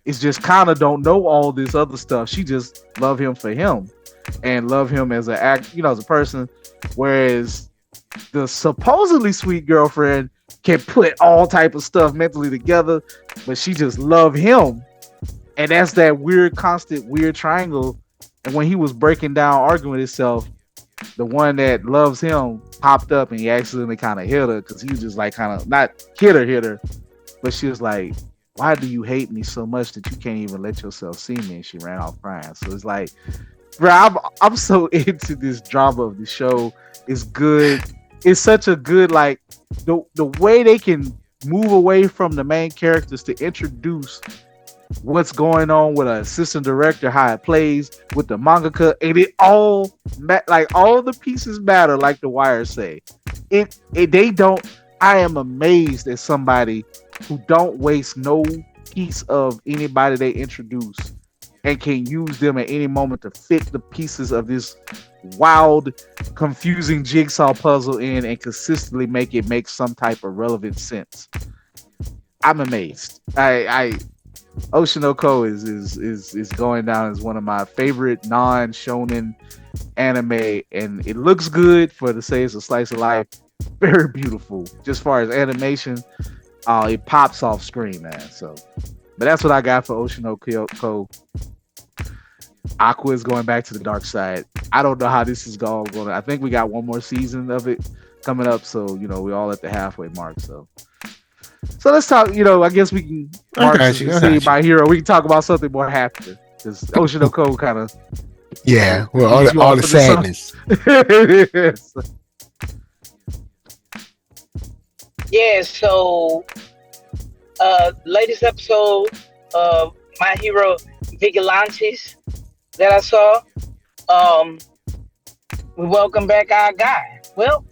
is just kind of don't know all this other stuff. She just love him for him and love him as as a person. Whereas the supposedly sweet girlfriend can put all type of stuff mentally together, but she just love him. And that's that weird, constant, weird triangle. And when he was breaking down, arguing with himself, the one that loves him popped up and he accidentally kind of hit her because he was just like kind of not hit her, but she was like, why do you hate me so much that you can't even let yourself see me? And she ran off crying. So it's like, bro, I'm so into this drama of the show. It's good. It's such a good, like, the way they can move away from the main characters to introduce what's going on with an assistant director, how it plays with the mangaka, and it all like all the pieces matter, like the Wire say. They don't. I am amazed at somebody who don't waste no piece of anybody they introduce and can use them at any moment to fit the pieces of this wild, confusing jigsaw puzzle in and consistently make it make some type of relevant sense. I'm amazed. Oshinoko is going down as one of my favorite non-shonen anime, and it looks good for the say it's a slice of life. Very beautiful. Just as far as animation, it pops off screen, man. So, but that's what I got for Oshinoko. Aqua is going back to the dark side. I don't know how this is going. I think we got one more season of it coming up, so we're all at the halfway mark. So let's talk. I guess we can see My Hero. We can talk about something more happier because Oshinoko kind of all the sadness. Yeah. So, latest episode of My Hero Vigilantes that I saw. We welcome back our guy. Well,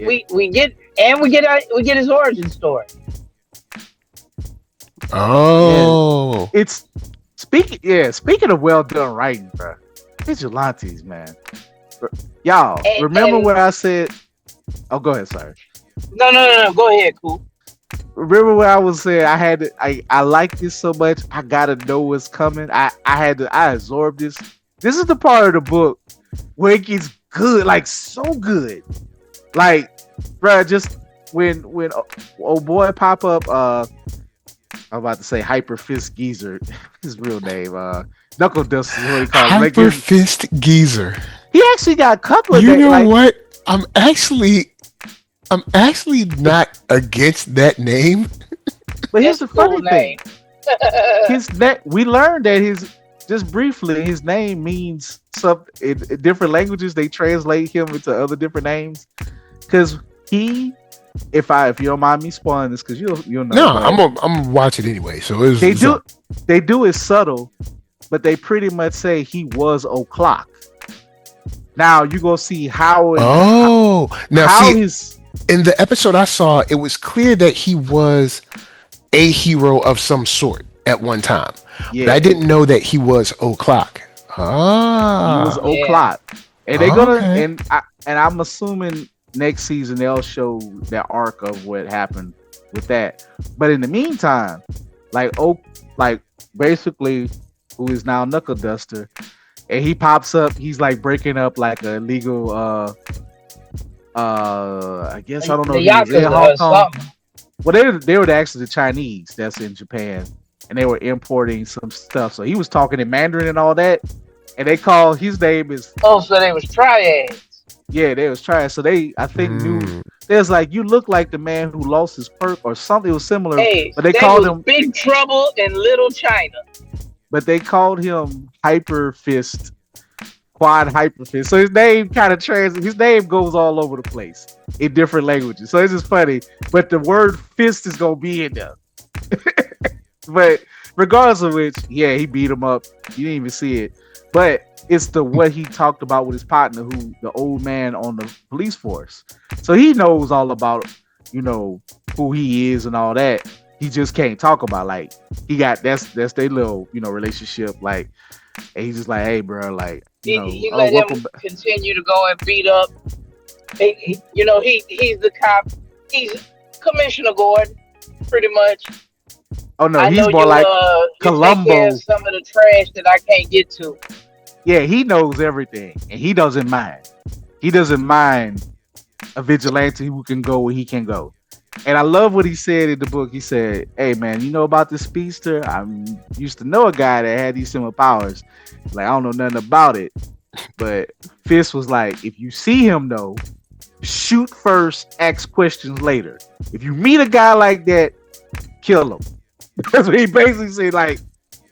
we get his origin story. Oh, yeah. It's speaking of well done writing, bro. Vigilantes, man. Y'all remember what I said? Oh, go ahead. Sorry. No. Go ahead. Cool. Remember what I was saying? I like this so much. I gotta know what's coming. I absorbed this. This is the part of the book where it gets good, like so good. Like, bro, just when old boy pop up, I'm about to say Hyper Fist Geezer. His real name, Knuckle Dust is what he calls Hyper Fist Geezer. He actually got a couple of. You know what? I'm actually not against that name. But here's the funny thing. We learned that just briefly, his name means something in different languages. They translate him into other different names. Because if you don't mind me spoiling this, because you'll know. No, I'm gonna watch it anyway. So they do it subtle, but they pretty much say he was o'clock. Now you gonna see how. In the episode I saw, it was clear that he was a hero of some sort at one time. Yeah. But I didn't know that he was o'clock. He was o'clock, and they're gonna and I'm assuming next season they'll show that arc of what happened with that. But in the meantime, basically, who is now Knuckle Duster, and he pops up. He's like breaking up like a legal. I guess I don't know. Hong Kong. Well, they were actually the Chinese that's in Japan, and they were importing some stuff. So he was talking in Mandarin and all that, and they called his name is. Oh, so they was triads. Yeah, they was trying. So I think knew. There's like you look like the man who lost his perk or something. It was similar, but they called him Big Trouble in Little China. But they called him Hyper Fist. Quad Hyper Fist. So his name kind of his name goes all over the place in different languages. So it's just funny. But the word fist is gonna be in there. But regardless of which, yeah, he beat him up. You didn't even see it. But it's what he talked about with his partner, the old man on the police force. So he knows all about, who he is and all that. He just can't talk about that's their little, relationship. Like, and he's just like, hey, bro, like, he let him continue to go and beat up He's the cop. He's Commissioner Gordon, pretty much. Oh no, I he's know more like you take care Columbo. of some of the trash that I can't get to. Yeah, he knows everything, and he doesn't mind. He doesn't mind a vigilante who can go where he can go. And I love what he said in the book. He said, "Hey man, you know about the speedster? I used to know a guy that had these similar powers. Like I don't know nothing about it, but Fist was like, if you see him though, shoot first, ask questions later. If you meet a guy like that, kill him." That's what he basically said. Like,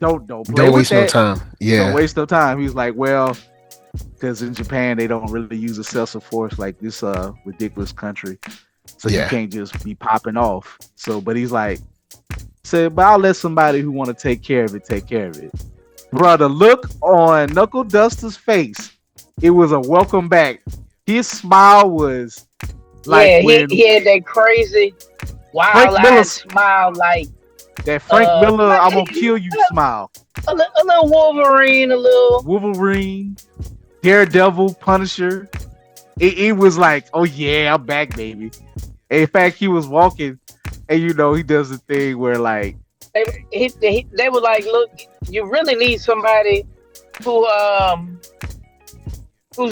don't waste no time. Yeah, don't waste no time. He was like, well, because in Japan they don't really use excessive force like this ridiculous country, so you can't just be popping off. So, but he's like, said, but I'll let somebody who want to take care of it take care of it. Bro, the look on Knuckle Duster's face, it was a welcome back. His smile was like he had that crazy wild-eyed smile, like that Frank Miller, I'm gonna kill you smile. A little Wolverine, Daredevil, Punisher. It was like, oh yeah, I'm back, baby. And in fact, he was walking, and he does the thing where like they were like, look, you really need somebody who's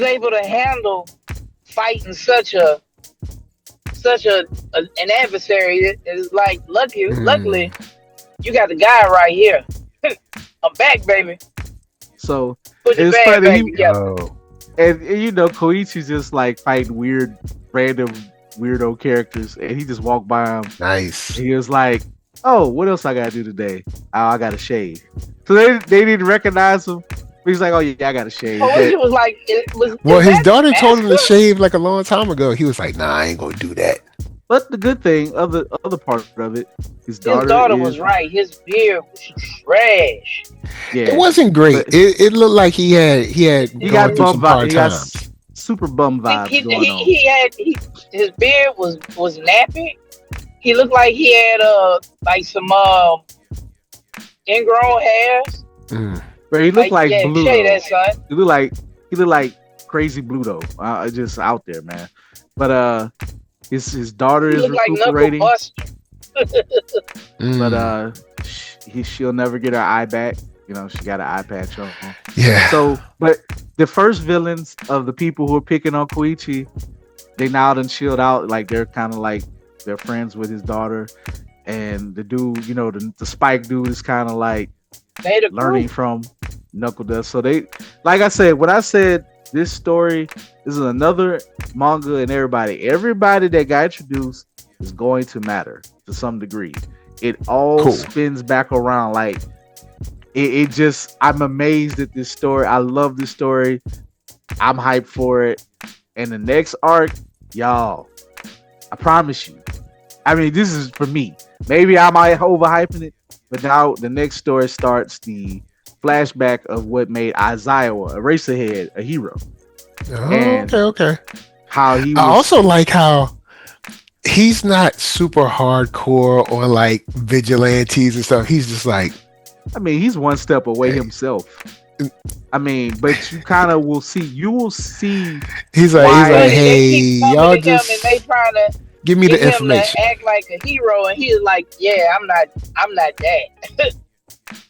able to handle fighting such an adversary. It's like luckily you got the guy right here. I'm back, baby. So it's funny. And Koichi's just like fighting random weirdo characters, and he just walked by him. Nice. He was like, "Oh, what else I gotta do today? Oh, I gotta shave." So they didn't recognize him. He's like, "Oh yeah, I gotta shave." Koichi was like, his daughter told him to shave like a long time ago. He was like, "Nah, I ain't gonna do that." But the good thing, other part of it, his daughter was right. His beard was trash. Yeah, it wasn't great. It looked like he got through some hard times. Super bum vibes going on. His beard was nappy. He looked like he had like some ingrown hairs. But he looked like Blue. That, son. He looked like crazy Blue though. Just out there, man. But his daughter is recuperating. But she'll never get her eye back. She got an eye patch on. Yeah. So, but the first villains of the people who are picking on Koichi, they now done chilled out. Like they're kind of like they're friends with his daughter, and the dude, the Spike dude is kind of like learning from Knuckle Dust. So they, like I said, when I said this story, this is another manga, and everybody that got introduced is going to matter to some degree. It all spins back around. Like it just, I'm amazed at this story. I love this story. I'm hyped for it. And the next arc, y'all, I promise you. I mean, this is for me. Maybe I might overhyping it, but now the next story starts the flashback of what made Aizawa, Eraserhead, a hero. Oh, okay. How he I also like how he's not super hardcore or like vigilantes and stuff. He's just like, I mean, he's one step away himself. I mean, but you kind of will see. You will see. He's like, hey, y'all just and they trying to give me the information. To act like a hero, and he's like, yeah, I'm not that.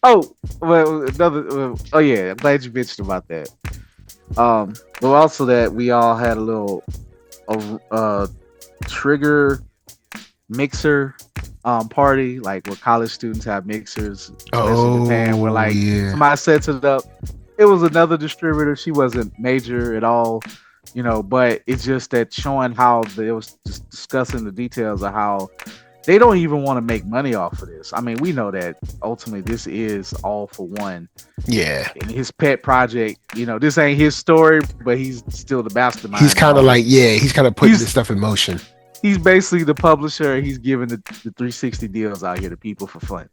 Oh, well, oh yeah, I'm glad you mentioned about that. But also that we all had a little trigger mixer party, like where college students have mixers. In Japan, where like somebody sets it up. It was another distributor. She wasn't major at all, but it's just that showing how it was just discussing the details of how they don't even want to make money off of this. I mean, we know that ultimately this is all for one. Yeah. And his pet project, this ain't his story, but he's still the mastermind. He's kind of like, he's kind of putting this stuff in motion. He's basically the publisher. He's giving the 360 deals out here to people for fun.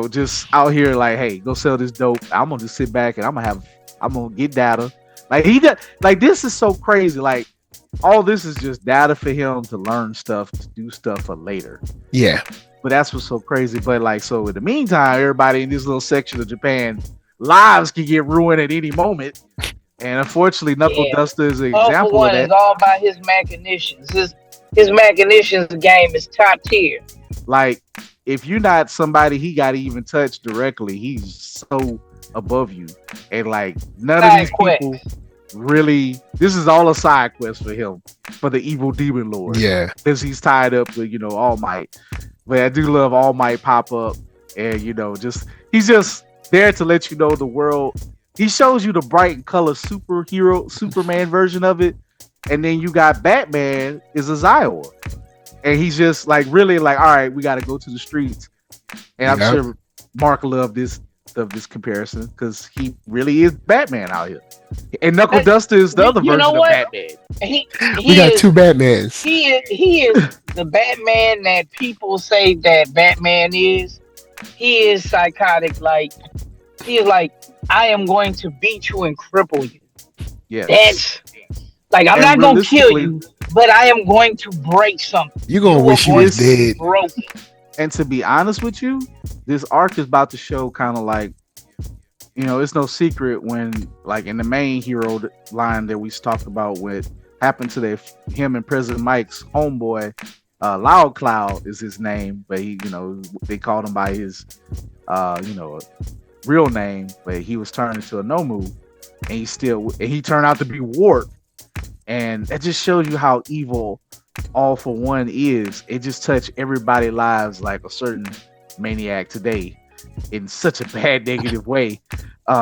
Just out here like, hey, go sell this dope. I'm gonna just sit back and I'm gonna get data. Like this is so crazy. Like all this is just data for him to learn stuff, to do stuff for later. Yeah. But that's what's so crazy. But like, so in the meantime, everybody in this little section of Japan, lives can get ruined at any moment. And unfortunately, Knuckle Yeah. Duster is an All for example of one is that. all about his machinations. His machinations game is top tier. Like, if you're not somebody he got to even touch directly, he's so above you. And like, none of Side these people quest. really. This is all a side quest for him, for the evil demon lord, Yeah. because he's tied up with All Might. But I do love All Might pop up, and just he's just there to let you know the world. He shows you the bright and color Superman version of it, and then you got Batman is a Ziowa, and he's just like really like, all right, we got to go to the streets, and I'm Yep. sure Mark loved this comparison because he really is Batman out here, and Knuckle Duster is the other You know version of what? Batman. He We got is two Batmans. he is the Batman that people say that Batman is. He is psychotic. Like he is like, I am going to beat you and cripple you. Yes, That's like, I'm and not gonna kill realistically, you, but I am going to break something. You're gonna You wish are you going was to be dead. broken. and to be honest with you, this arc is about to show kind of like, it's no secret when, like, in the main hero line that we talked about, with happened to him and President Mike's homeboy, Loud Cloud is his name, but he, they called him by his, real name, but he was turned into a Nomu, and he turned out to be Wart, and that just shows you how evil All for One is. It just touched everybody's lives like a certain maniac today in such a bad negative way,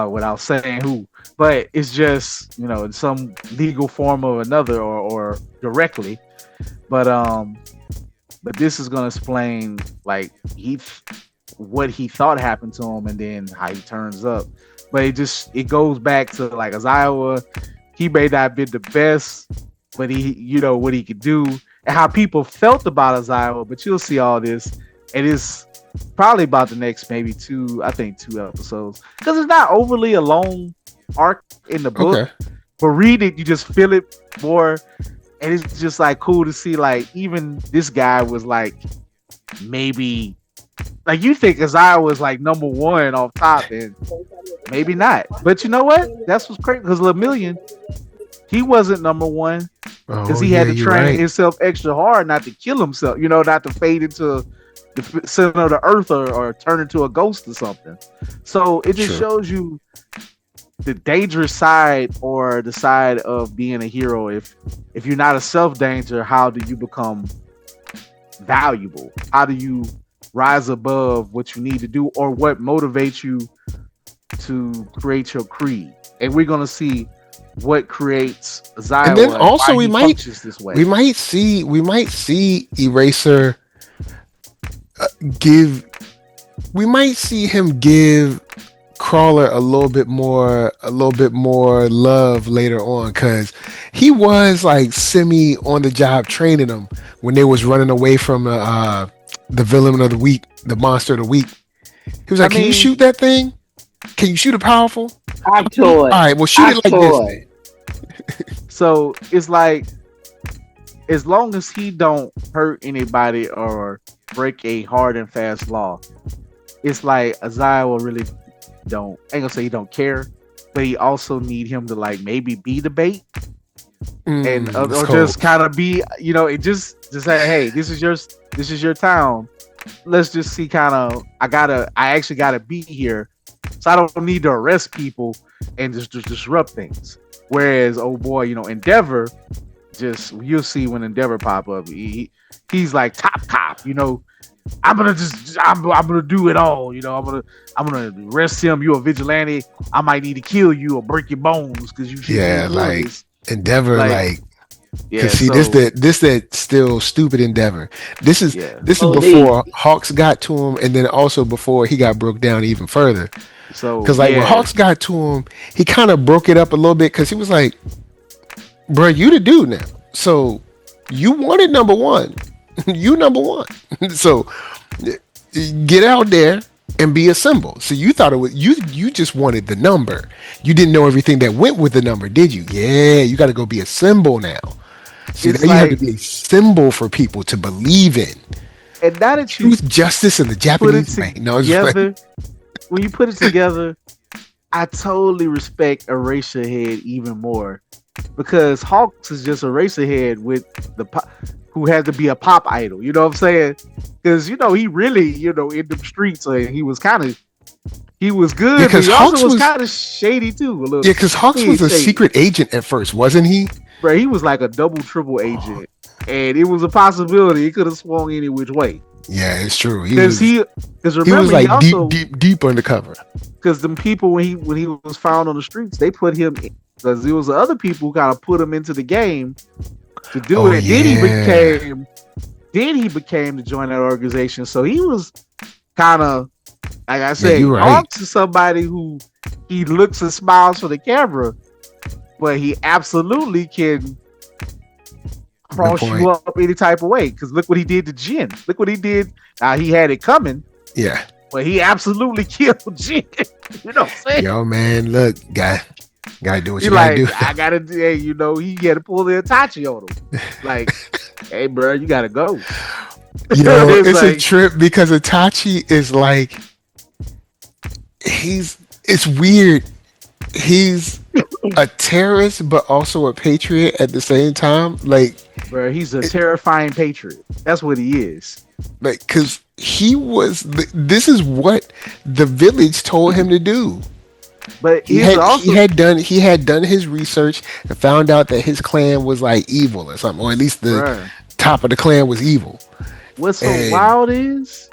without saying who. But it's just, in some legal form or another, or directly. But this is gonna explain like what he thought happened to him, and then how he turns up. But it goes back to like Azawa. He may not have been the best, but he, what he could do, and how people felt about Azawa. But you'll see all this. It is probably about the next maybe two episodes, because it's not overly a long arc in the book. Okay. But read it, you just feel it more, and it's just like cool to see. Like, even this guy was like, maybe, like, you think Isaiah was like number one off top, and maybe not. But you know what? That's what's crazy, because Lemillion, he wasn't number one, because he had to train himself extra hard not to kill himself, not to fade into the center of the earth, or turn into a ghost or something. So it just shows you the dangerous side, or the side of being a hero. If you're not a self-danger, how do you become valuable? How do you rise above what you need to do, or what motivates you to create your creed? And we're gonna see what creates Ziowa, and then also we might see Eraser we might see him give Crawler a little bit more love later on, because he was like semi on the job training him when they was running away from the villain of the week, the monster of the week. He was like, can you shoot that thing? Can you shoot it powerful? I toy. All right, well, shoot it like this then. So it's like, as long as he don't hurt anybody or break a hard and fast law, it's like Azawa really ain't gonna say he don't care, but he also need him to like maybe be the bait, and or just kind of be, it just say, hey, this is your town. Let's just see, kind of, I actually gotta be here, so I don't need to arrest people and just disrupt things. Whereas, oh boy, Endeavor, you'll see when Endeavor pop up, he's like top cop, I'm gonna do it all, I'm gonna arrest him. You a vigilante, I might need to kill you or break your bones because you should like this. Endeavor, yeah, see, so, this that still stupid Endeavor. This is Oh, before Hawks got to him, and then also before he got broke down even further. So because when Hawks got to him, he kind of broke it up a little bit, because he was like, bro, you the dude now, so you wanted number one. You number one. So get out there and be a symbol. So you thought it was you just wanted the number. You didn't know everything that went with the number, did you? Yeah, you got to go be a symbol now. So now you have to be a symbol for people to believe in. And now that truth, justice, and the Japanese way. No, together, when you put it together, I totally respect Eraserhead even more because Hawks is just Eraserhead with the who had to be a pop idol. You know what I'm saying? Because he really in the streets, he was good, but Because he Hawks also was was kind of shady too. A little. yeah, because Hawks was a shady. secret agent at first, wasn't he? Bro, he was like a double, triple agent, and it was a possibility he could have swung any which way. Yeah, it's true. Because remember, was like he also, deep undercover. Because them people when he was found on the streets, they put him because there was other people who kind of put him into the game to do it. Yeah. Then he became to join that organization. So he was kind of, like I said, you're right. Hawks is somebody who he looks and smiles for the camera, but he absolutely can cross you up any type of way. Because look what he did to Jin. Look what he did. He had it coming. Yeah. But he absolutely killed Jin. You know what I'm saying? Yo, man, look, gotta do what you gotta do. I gotta do. Hey, he had to pull the Itachi on him. Like, hey, bro, you gotta go. Yo, it's like a trip because Itachi is like, it's weird. He's a terrorist, but also a patriot at the same time. Like, bro, he's a terrifying patriot. That's what he is. Like, because this is what the village told him to do. But he had done his research and found out that his clan was like evil or something, or at least the top of the clan was evil. What's so wild is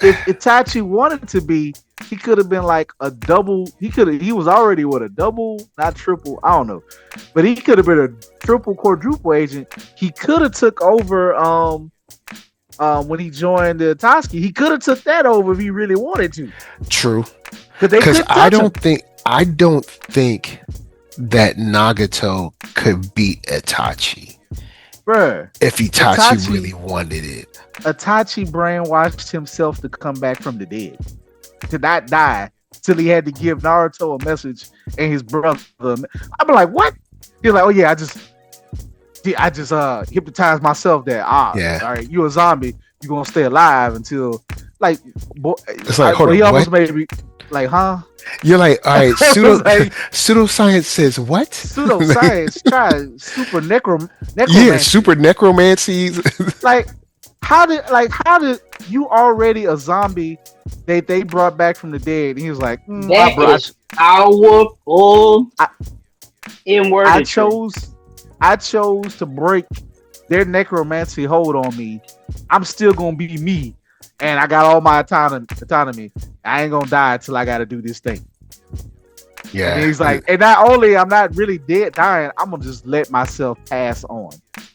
if Itachi wanted to be, he could have been like a double. He was already a double, not triple. I don't know, but he could have been a triple, quadruple agent. He could have took over. When he joined the Itachi, he could have took that over if he really wanted to. True. Because I don't think that Nagato could beat Itachi. Bruh. If Itachi really wanted it. Itachi brainwashed himself to come back from the dead. To not die. Till he had to give Naruto a message and his brother. I'd be like, what? He's like, oh yeah, I just hypnotized myself that all right, you're a zombie, you're gonna stay alive until it's like hold on, he almost made me like, huh? You're like, all right, pseudoscience says what? Pseudoscience try super necromancy. Yeah, super necromancy. like how did you already a zombie that they brought back from the dead? And he was like, that is powerful. I chose to break their necromancy hold on me. I'm still gonna be me, and I got all my autonomy. I ain't gonna die until I gotta do this thing. Yeah. And he's like, and not only I'm not really dying, I'm gonna just let myself pass on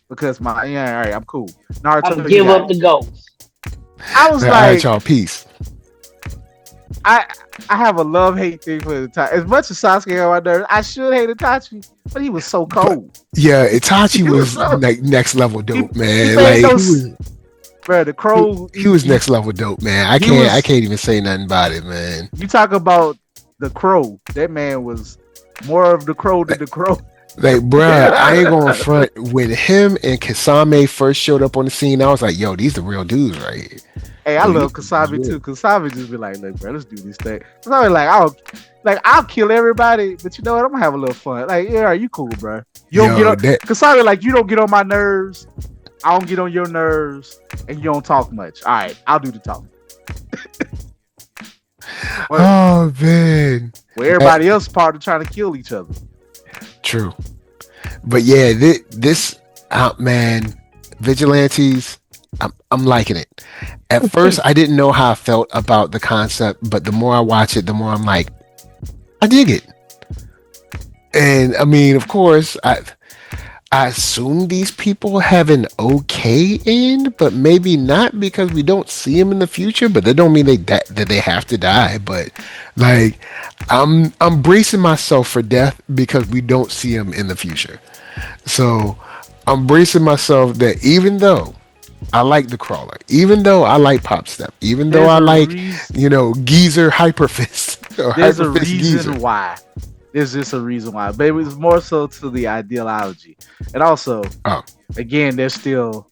because all right, I'm cool. Naruto, I'm gonna give up the ghost. I was like, all right, y'all, peace. I have a love-hate thing for Itachi. As much as Sasuke on my nerves, I should hate Itachi, but he was so cold. Yeah, Itachi was like next level dope, man. Bro, the crow. He was next level dope, man. I can't even say nothing about it, man. You talk about the crow. That man was more of the crow than the crow. Like, bruh, I ain't gonna front. When him and Kasame first showed up on the scene, I was like, yo, these the real dudes right here. Hey, I love Kasame too. Kasame just be like, look, bro, let's do this thing. Kasame I'll kill everybody, but you know what? I'm gonna have a little fun. Like, yeah, you cool, bro. You don't get on Kasame, like, you don't get on my nerves. I don't get on your nerves, and you don't talk much. All right, I'll do the talking. Oh man, where everybody else part of trying to kill each other. True, but yeah, this man, Vigilantes. I'm liking it. At first, I didn't know how I felt about the concept, but the more I watch it, the more I'm like, I dig it. And I mean, of course, I assume these people have an okay end, but maybe not because we don't see them in the future. But that don't mean that they have to die. But like, I'm bracing myself for death because we don't see them in the future. So I'm bracing myself that even though I like the crawler, even though I like Pop Step, even though I like Geezer Hyperfist or there's Hyperfist a reason Geezer. Why. There's just a reason why, but it was more so to the ideology, and also, again, there's still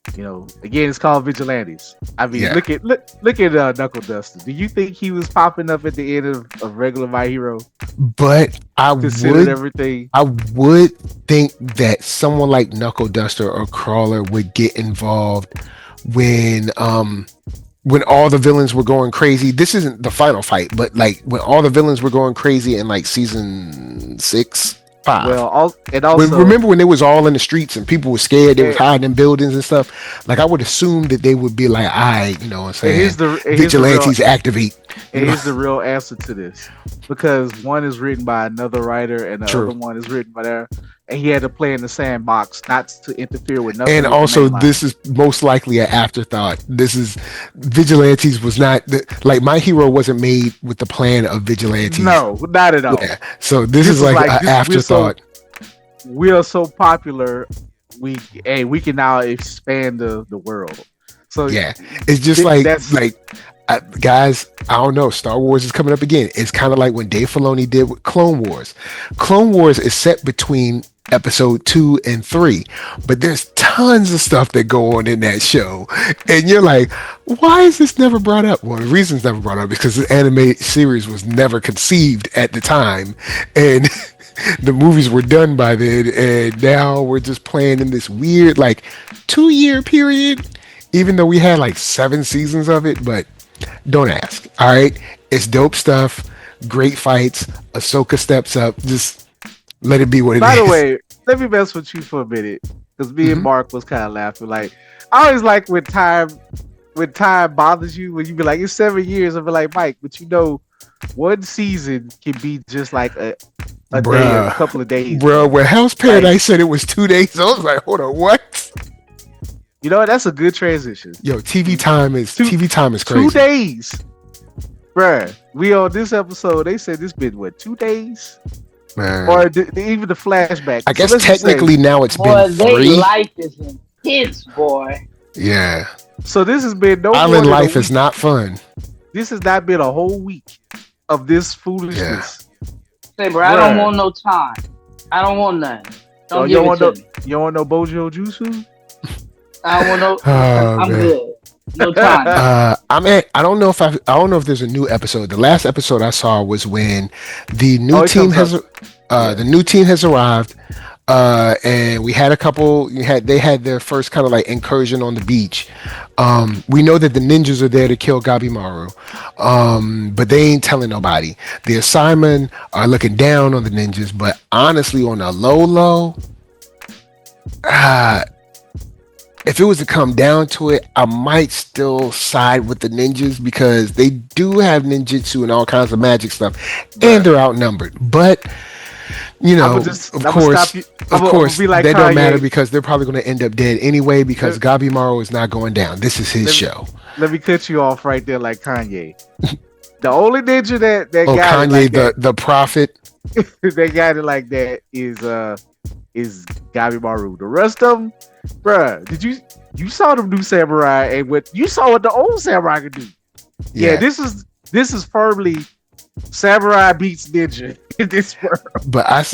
Again, it's called Vigilantes. I mean, Yeah. look at Knuckle Duster. Do you think he was popping up at the end of regular My Hero? But Considered everything. I would think that someone like Knuckle Duster or Crawler would get involved when all the villains were going crazy. This isn't the final fight, but like when all the villains were going crazy in like season 6, 5. Well, Remember when they was all in the streets and people were scared, they was hiding in buildings and stuff. Like I would assume that they would be like, you know what I'm saying? Vigilantes activate. And here's the real answer to this. Because one is written by another writer and the other one is written by there. And he had to play in the sandbox not to interfere with nothing. And also, this is most likely an afterthought. Vigilantes was not, like My Hero wasn't made with the plan of Vigilantes. No, not at all. Yeah. So this is like an afterthought. We are so popular, we can now expand the world. So yeah, it's just guys, I don't know. Star Wars is coming up again. It's kind of like when Dave Filoni did with Clone Wars. Clone Wars is set between episode 2 and 3, but there's tons of stuff that go on in that show, and you're like, why is this never brought up? Well, the reason it's never brought up is because the animated series was never conceived at the time, and the movies were done by then, and now we're just playing in this weird 2-year period, even though we had 7 seasons of it. But don't ask. All right, it's dope stuff, great fights. Ahsoka steps up. Just let it be what it is. By the way, let me mess with you for a minute, because me and Mark was kind of laughing. I always like when time bothers you, when you be like, it's 7 years. I'll be like, Mike, but one season can be just like a day or a couple of days. Bro, when Hell's Paradise said it was 2 days, I was like, hold on, what? That's a good transition. Yo, TV time is crazy. 2 days. Bruh, we on this episode, they said this been 2 days? Man. Or even the flashback. I guess technically now it's been 3. Life is intense, boy. Yeah. So this has been Island life is not fun. This has not been a whole week of this foolishness. Yeah. Say, bro, I don't want no time. I don't want nothing. Don't give it to me. You don't want no Bojo Jutsu? I don't want no. I'm good. No time. I don't know if there's a new episode. The last episode I saw was when the new team has arrived, and we had a couple. They had their first kind of incursion on the beach. We know that the ninjas are there to kill Gabimaru, but they ain't telling nobody. The Assignment are looking down on the ninjas, but honestly, on a low, if it was to come down to it, I might still side with the ninjas, because they do have ninjutsu and all kinds of magic stuff, and they're outnumbered. But of course, that don't matter, because they're probably going to end up dead anyway, because Gabimaru is not going down. This is his show. Let me cut you off right there, like Kanye. The only ninja that got Kanye, it like the prophet, they got it like that is Gabimaru. The rest of them, bruh, you saw them do samurai, and you saw what the old samurai could do. Yeah, this is firmly samurai beats ninja in this world. But I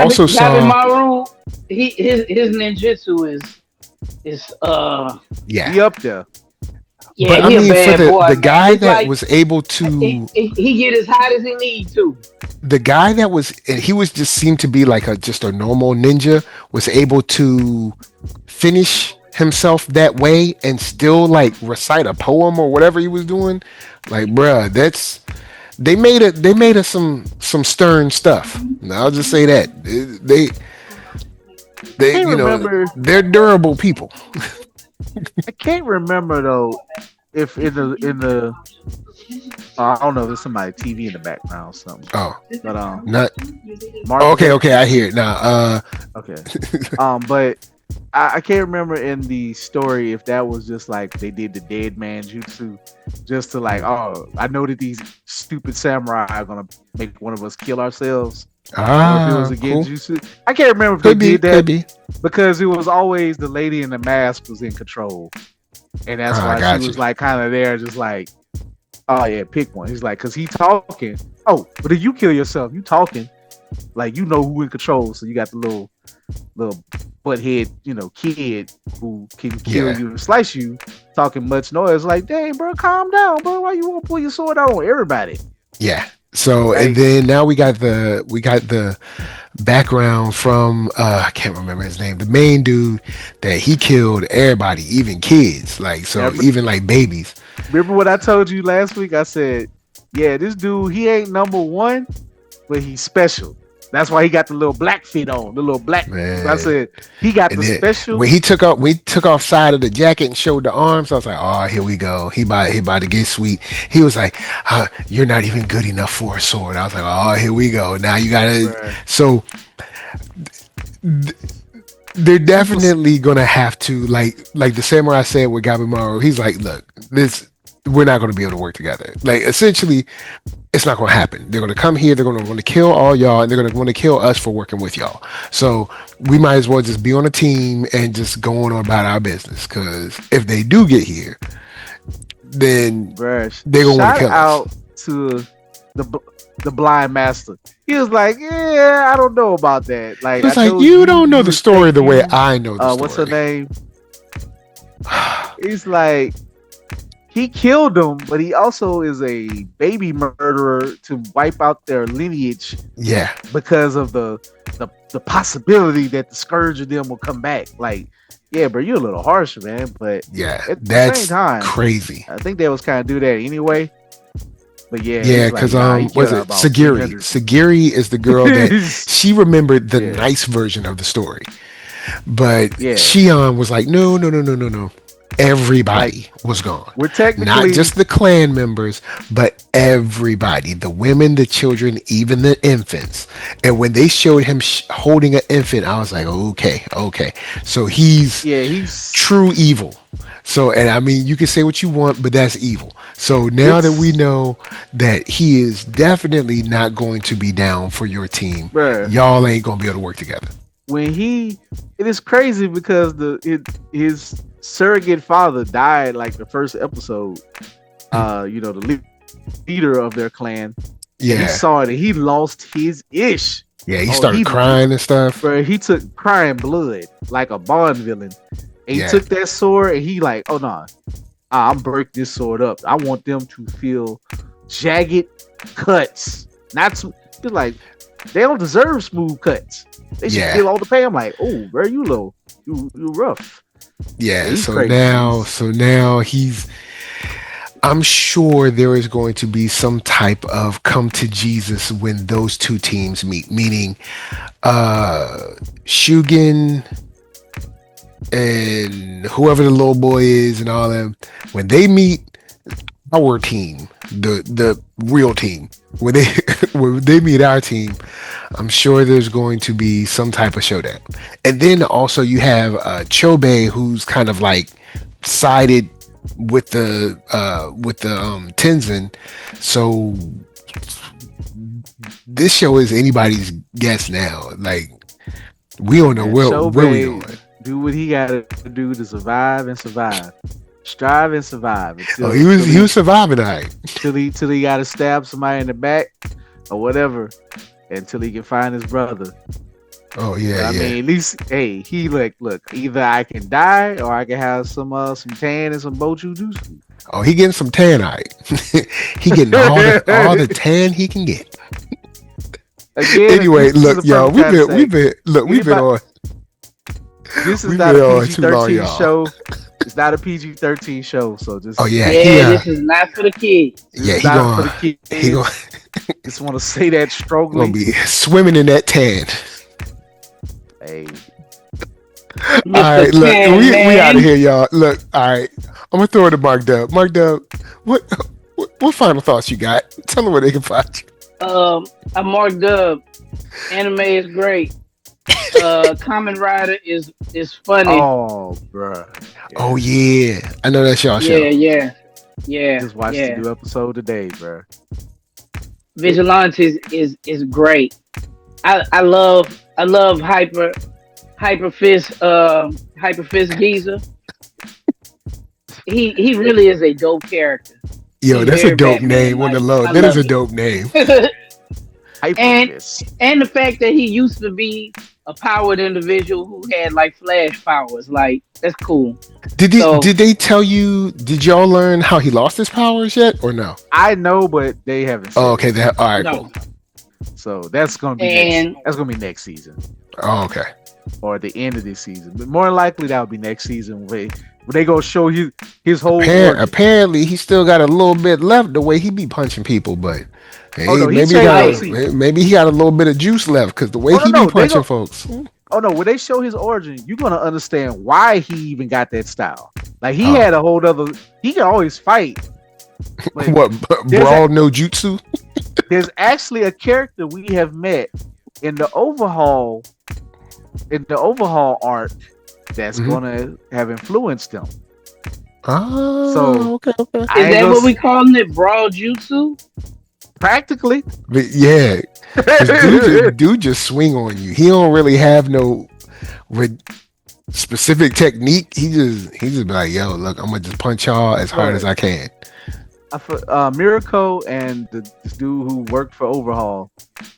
also saw Gabimaru. His ninjutsu is he up there. Yeah, but I mean, for the guy that was able to, he get as hot as he need to. The guy that was, and he was just seemed to be just a normal ninja, was able to finish himself that way and still recite a poem or whatever he was doing. Bruh, they made us some stern stuff. I'll just say that they they're durable people. I can't remember though if in the I don't know if there's somebody TV in the background or something. Oh, but not Mark, okay, I hear it now. Okay, but I can't remember in the story if that was just they did the dead man jutsu just to I know that these stupid samurai are gonna make one of us kill ourselves. If it was again jutsu. I can't remember if they did that because it was always the lady in the mask was in control, and that's why she was kind of there, just oh yeah, pick one. He's because he talking. Oh, but if you kill yourself, you talking. You know who in control, so you got the little butthead, kid who can kill you and slice you, talking much noise. Like, dang, bro, calm down, bro. Why you want to pull your sword out on everybody? Yeah. So and then now we got the background from I can't remember his name, the main dude that he killed everybody, even kids, like even like babies. Remember what I told you last week? I said, yeah, this dude, he ain't number one, but he's special. That's why he got the little black fit on, the little black. Man. I said he got the special. When he took off side of the jacket and showed the arms, I was like, oh, here we go. He about to get sweet. He was like, you're not even good enough for a sword. I was like, oh, here we go. Now you gotta. Right. So they're definitely gonna have to like the samurai said with Gabimaru. He's like, look, we're not going to be able to work together. Like, essentially, it's not going to happen. They're going to come here. They're going to want to kill all y'all, and they're going to want to kill us for working with y'all. So we might as well just be on a team and just go on about our business. Because if they do get here, then they're going to want to kill us. Shout out to the blind master. He was like, yeah, I don't know about that. Like, it's like, you don't know the story the way I know the story. What's her name? He's like, he killed them, but he also is a baby murderer to wipe out their lineage. Yeah, because of the possibility that the scourge of them will come back. Like, yeah, bro, you're a little harsh, man. But yeah, that's the same time, crazy. I think they was kind of do that anyway. But yeah, because was it Sagiri? Sagiri is the girl that she remembered the nice version of the story, but Shion was like, no. Everybody was gone. We're technically not just the clan members, but everybody, the women, the children, even the infants. And when they showed him holding an infant, I was like, okay. So he's true evil. So, and I mean, you can say what you want, but that's evil. So now that we know that he is definitely not going to be down for your team, y'all ain't gonna be able to work together. It is crazy because his surrogate father died like the first episode. The leader of their clan. Yeah, he saw it and he lost his ish. Yeah, he started crying and stuff. Bro, he took crying blood like a Bond villain. And he took that sword and he like, oh no, I'm breaking this sword up. I want them to feel jagged cuts. He's like, they don't deserve smooth cuts. They should feel all the pain. I'm like, oh, bro, you rough. Yeah, so now he's, I'm sure there is going to be some type of come to Jesus when those two teams meet, meaning Shugen and whoever the little boy is and all them, when they meet our team, the real team, when they meet our team, I'm sure there's going to be some type of showdown. And then also you have Chobe, who's kind of like sided with the Tenzin. So this show is anybody's guess now. Like, we don't know where we going. Do what he got to do to survive and survive. Strive and survive. He was surviving, right? Till he got to stab somebody in the back or whatever, until he can find his brother. Oh yeah, I mean, at least, hey, he look. Either I can die or I can have some tan and some bochu juice. Oh, he getting some tanite. He getting all the tan he can get. Again, anyway, look, y'all, we've been on. This is not a PG-13 show. It's not a PG-13 show, so just. Oh yeah, this is not for the kids. Yeah, he just want to say that strongly. Gonna be swimming in that tan. Hey. All right, look, we out of here, y'all. Look, all right, I'm gonna throw it to Mark Dub. Mark Dub, what final thoughts you got? Tell them where they can find you. I'm Mark Dub. Anime is great. Kamen Rider is funny. Oh, bruh. Yeah. Oh yeah, I know that's y'all show. Yeah. Just watched the new episode today, bruh. Vigilante is great. I love Hyper Fist Geezer. He really is a dope character. Yo, that's a dope name on the low. That is a dope name. And the fact that he used to be a powered individual who had like flash powers. Like that's cool. Did they So did they tell you? Did y'all learn how he lost his powers yet, or no? I know, but they haven't Oh, said okay. it. That all right. no, Cool. So that's gonna be next. and That's gonna be next season, Oh, okay. or at the end of this season. But more likely that would be next season where they gonna show you his whole origin. Apparently, he still got a little bit left. The way he be punching people, but Oh hey, no, he maybe changed. Oh, like see, maybe he got a little bit of juice left because the way oh no, he be no, they punching go. folks. Oh no, when they show his origin, you're gonna understand why he even got that style. Like he Oh. had a whole other. He can always fight. But What there's brawl no jutsu? there's actually a character we have met in the overhaul arc that's Mhm. gonna have influenced him. Oh, So okay. I is ain't that gonna what we calling it? Broad jutsu? practically. But yeah, 'cause dude just swing on you. He don't really have no specific technique. He just be like, yo, look, I'm gonna just punch y'all as hard as I can. Miracle and this dude who worked for Overhaul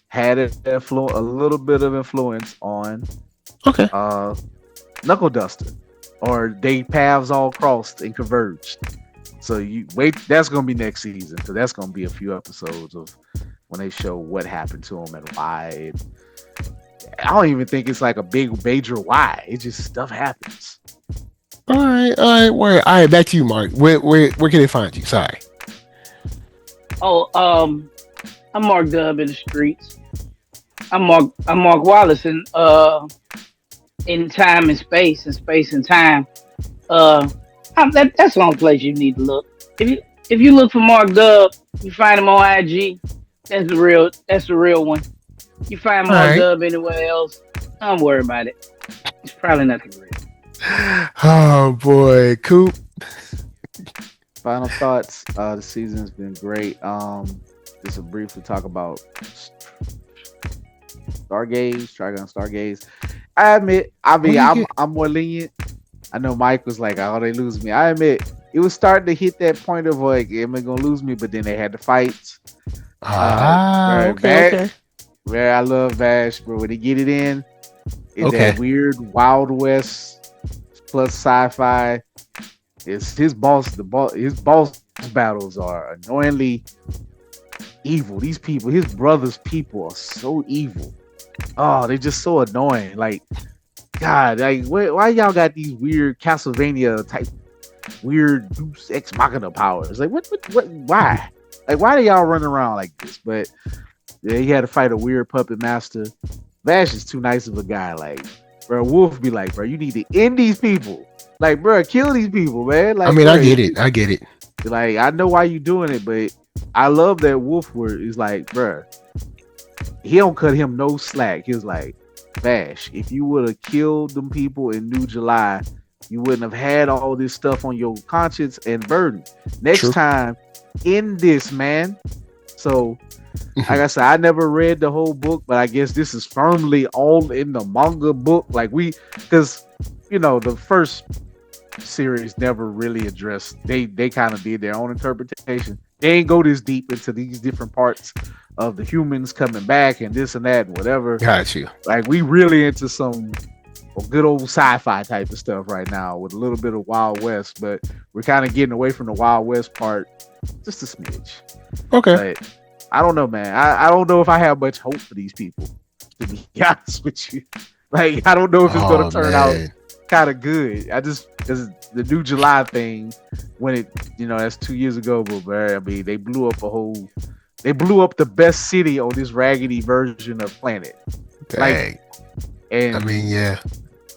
had a little bit of influence on Okay. Knuckle Duster, or they paths all crossed and converged. So you wait, that's gonna be next season. So that's gonna be a few episodes of when they show what happened to him and why. I don't even think it's like a big major why. It just stuff happens. All right. Back to you, Mark. Where can they find you? Sorry. Oh, I'm Mark Dub in the streets. I'm Mark Wallace in time and space and time. That's the only place you need to look. If you look for Mark Dub, you find him on IG. That's the real one. You find Mark Alright. Dub anywhere else, don't worry about it. It's probably nothing real. Oh boy, Coop. Final thoughts. The season's been great. Just to briefly talk about Trigon Stargaze. I admit, I'm more lenient. I know Mike was like, "Oh, they lose me." I admit, it was starting to hit that point of like, "Am I gonna lose me?" But then they had the fights. Okay. Where I love Vash, bro. When they get it in, it's Okay. that weird Wild West plus sci-fi. It's his boss battles are annoyingly evil. These people, his brother's people, are so evil. Oh, they're just so annoying. Like, God, like, why y'all got these weird Castlevania type, weird Deus Ex Machina powers? Like, what, why? Like, why do y'all run around like this? But yeah, he had to fight a weird puppet master. Vash is too nice of a guy. Like, bro, Wolf be like, bro, you need to end these people. Like, bro, kill these people, man. Like, I mean, bro, I get it. like, I know why you doing it, but I love that Wolf word is like, bro, he don't cut him no slack. He was like, Vash, if you would have killed them people in New July, you wouldn't have had all this stuff on your conscience and burden. Next True. time, end this, man. So, like I said, I never read the whole book, but I guess this is firmly all in the manga book. Like because the first series never really addressed. They kind of did their own interpretation. They ain't go this deep into these different parts of the humans coming back and this and that and whatever. Got you. Like, we really into some good old sci-fi type of stuff right now with a little bit of Wild West, but we're kind of getting away from the Wild West part just a smidge. Okay. But I don't know, man. I don't know if I have much hope for these people, to be honest with you. Like, I don't know if it's going to turn out kind of good. Because the New July thing, when it, that's 2 years ago, but I mean, they blew up the best city on this raggedy version of planet. Dang. Like, and I mean, yeah.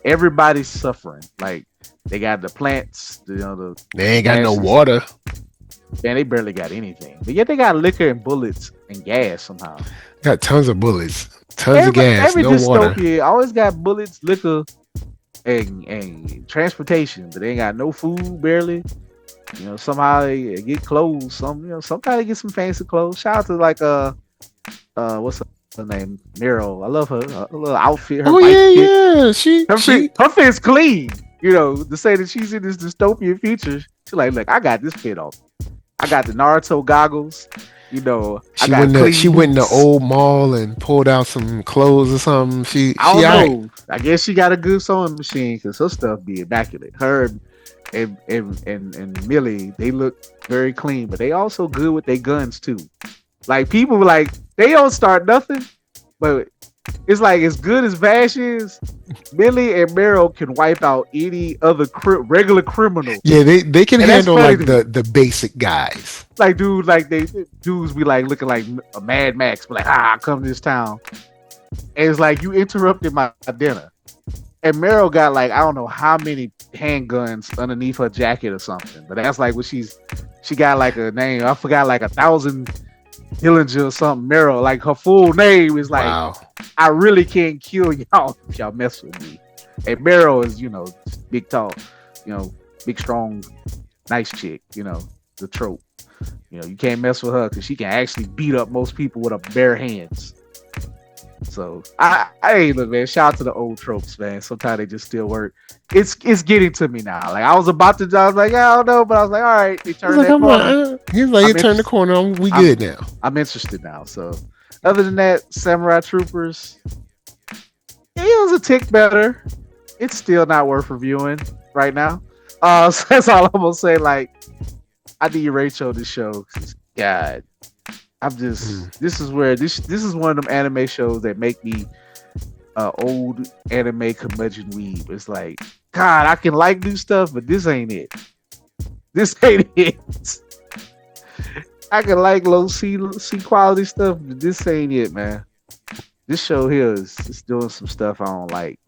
everybody's suffering. Like, they got the plants, They ain't got no water. Man, they barely got anything. But yet they got liquor and bullets and gas somehow. Got tons of bullets, tons of gas, every no water. dystopia always got bullets, liquor, and transportation, but they ain't got no food barely. Somehow they get clothes. Sometimes they get some fancy clothes. Shout out to like what's her name? Meryl. I love her. Her little outfit. Her Yeah. Her fit's clean. To say that she's in this dystopian future, she's like, look, I got this fit on. I got the Naruto goggles. I got She clean went in the boots. old mall and pulled out some clothes or something. I She don't all right. know. I guess she got a good sewing machine because her stuff be immaculate. Her and Millie, they look very clean, but they also good with their guns too. Like people like they don't start nothing, but it's like as good as Vash is, Millie and Meryl can wipe out any other regular criminal, Yeah, they can and that's handle funny like to me. the basic guys. Like dudes be like looking like a Mad Max, be like I come to this town, and it's like you interrupted my dinner. And Meryl got like I don't know how many handguns underneath her jacket or something, but that's like what she got like a name. I forgot like 1,000 Dillinger or something. Meryl, like her full name is like Wow. I really can't kill y'all if y'all mess with me. And Meryl is big tall, big strong, nice chick. The trope. You can't mess with her because she can actually beat up most people with her bare hands. So look, man, shout out to the old tropes, man. Sometimes they just still work. It's getting to me now. Like I was like, I don't know, but I was like, all right, they turned that corner. He's like, you turned the corner. We good now. I'm interested now. So other than that, Samurai Troopers, it was a tick better. It's still not worth reviewing right now. So that's all I'm gonna say. Like, I need Rachel this show. God, I'm just this is one of them anime shows that make me old anime curmudgeon weeb. It's like, God, I can like new stuff, but this ain't it. This ain't it. I can like low C quality stuff, but this ain't it, man. This show here is doing some stuff I don't like,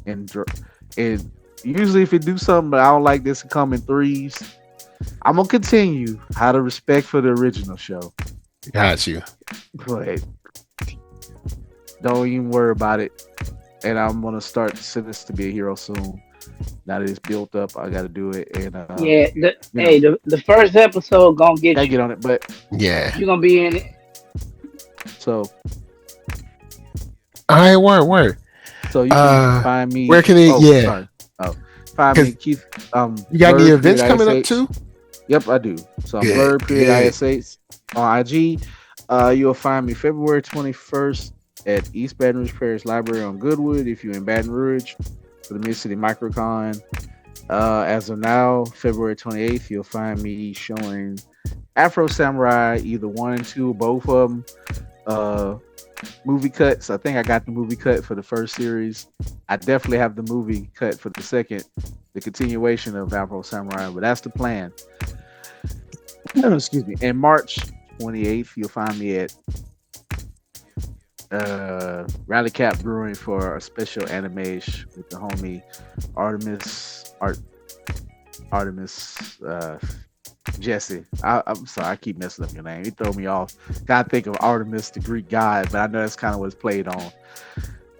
and usually if it do something but I don't like this, it come in threes. I'm gonna continue out of respect for the original show. Got you. But don't even worry about it. And I'm gonna start Sentence to Be a Hero soon. Now that it's built up, I gotta do it. And the first episode gonna I get you. get on it, but Yeah. You're gonna be in it. So All right, word. So you can find me. Where can they? Sorry. Find me, Keith. You got any events coming up too? Yep, I do. So I'm Good, Blurred.ISH on IG. You'll find me February 21st at East Baton Rouge Parish Library on Goodwood. If you're in Baton Rouge for the Mid City Microcon. As of now, February 28th, you'll find me showing Afro Samurai, either 1 and 2, both of them. Movie cuts. I think I got the movie cut for the first series. I definitely have the movie cut for the second, the continuation of Afro Samurai, but that's the plan. Excuse me. And March 28th, you'll find me at Rally Cap Brewing for a special anime with the homie Artemis Jesse. I'm sorry, I keep messing up your name. You throw me off. Gotta think of Artemis, the Greek god, but I know that's kind of what it's played on.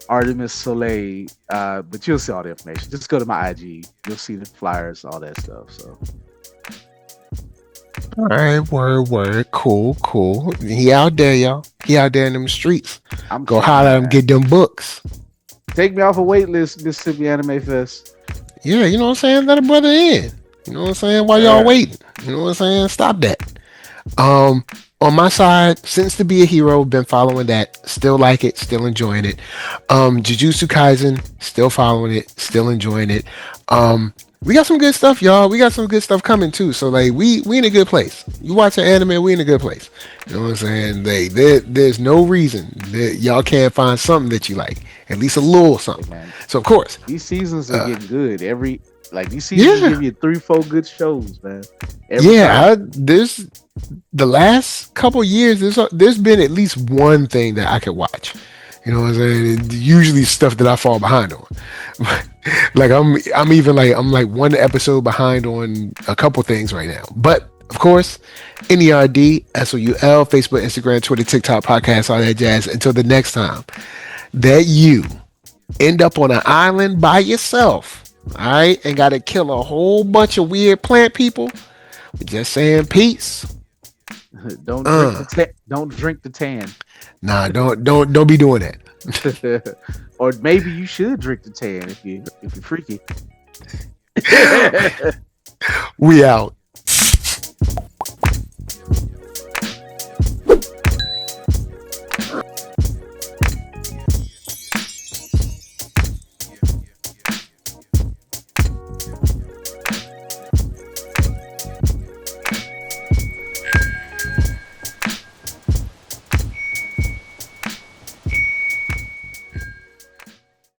Artemis Soleil, but you'll see all the information. Just go to my IG. You'll see the flyers, all that stuff. So, all right, word, cool. He out there, y'all. He out there in them streets. Go holler at him, get them books. Take me off a wait list, Mississippi Anime Fest. Yeah, you know what I'm saying? Let a brother in. You know what I'm saying? While y'all waiting. You know what I'm saying? Stop that. On my side, Since to Be a Hero, been following that. Still like it, still enjoying it. Jujutsu Kaisen, still following it, still enjoying it. We got some good stuff, y'all. We got some good stuff coming too. So like we in a good place. You watch an anime, we in a good place. You know what I'm saying? There's no reason that y'all can't find something that you like. At least a little something. Man. So of course. These seasons are getting good. These seasons give you 3-4 good shows, man. There's the last couple years. There's been at least one thing that I could watch. You know what I'm saying? Usually stuff that I fall behind on. Like I'm like one episode behind on a couple things right now. But of course, NERDSoul, Facebook, Instagram, Twitter, TikTok, podcast, all that jazz. Until the next time that you end up on an island by yourself. All right, and got to kill a whole bunch of weird plant people. We're just saying peace. Don't drink the tan. Nah, don't be doing that. Or maybe you should drink the tan if you're freaky. We out.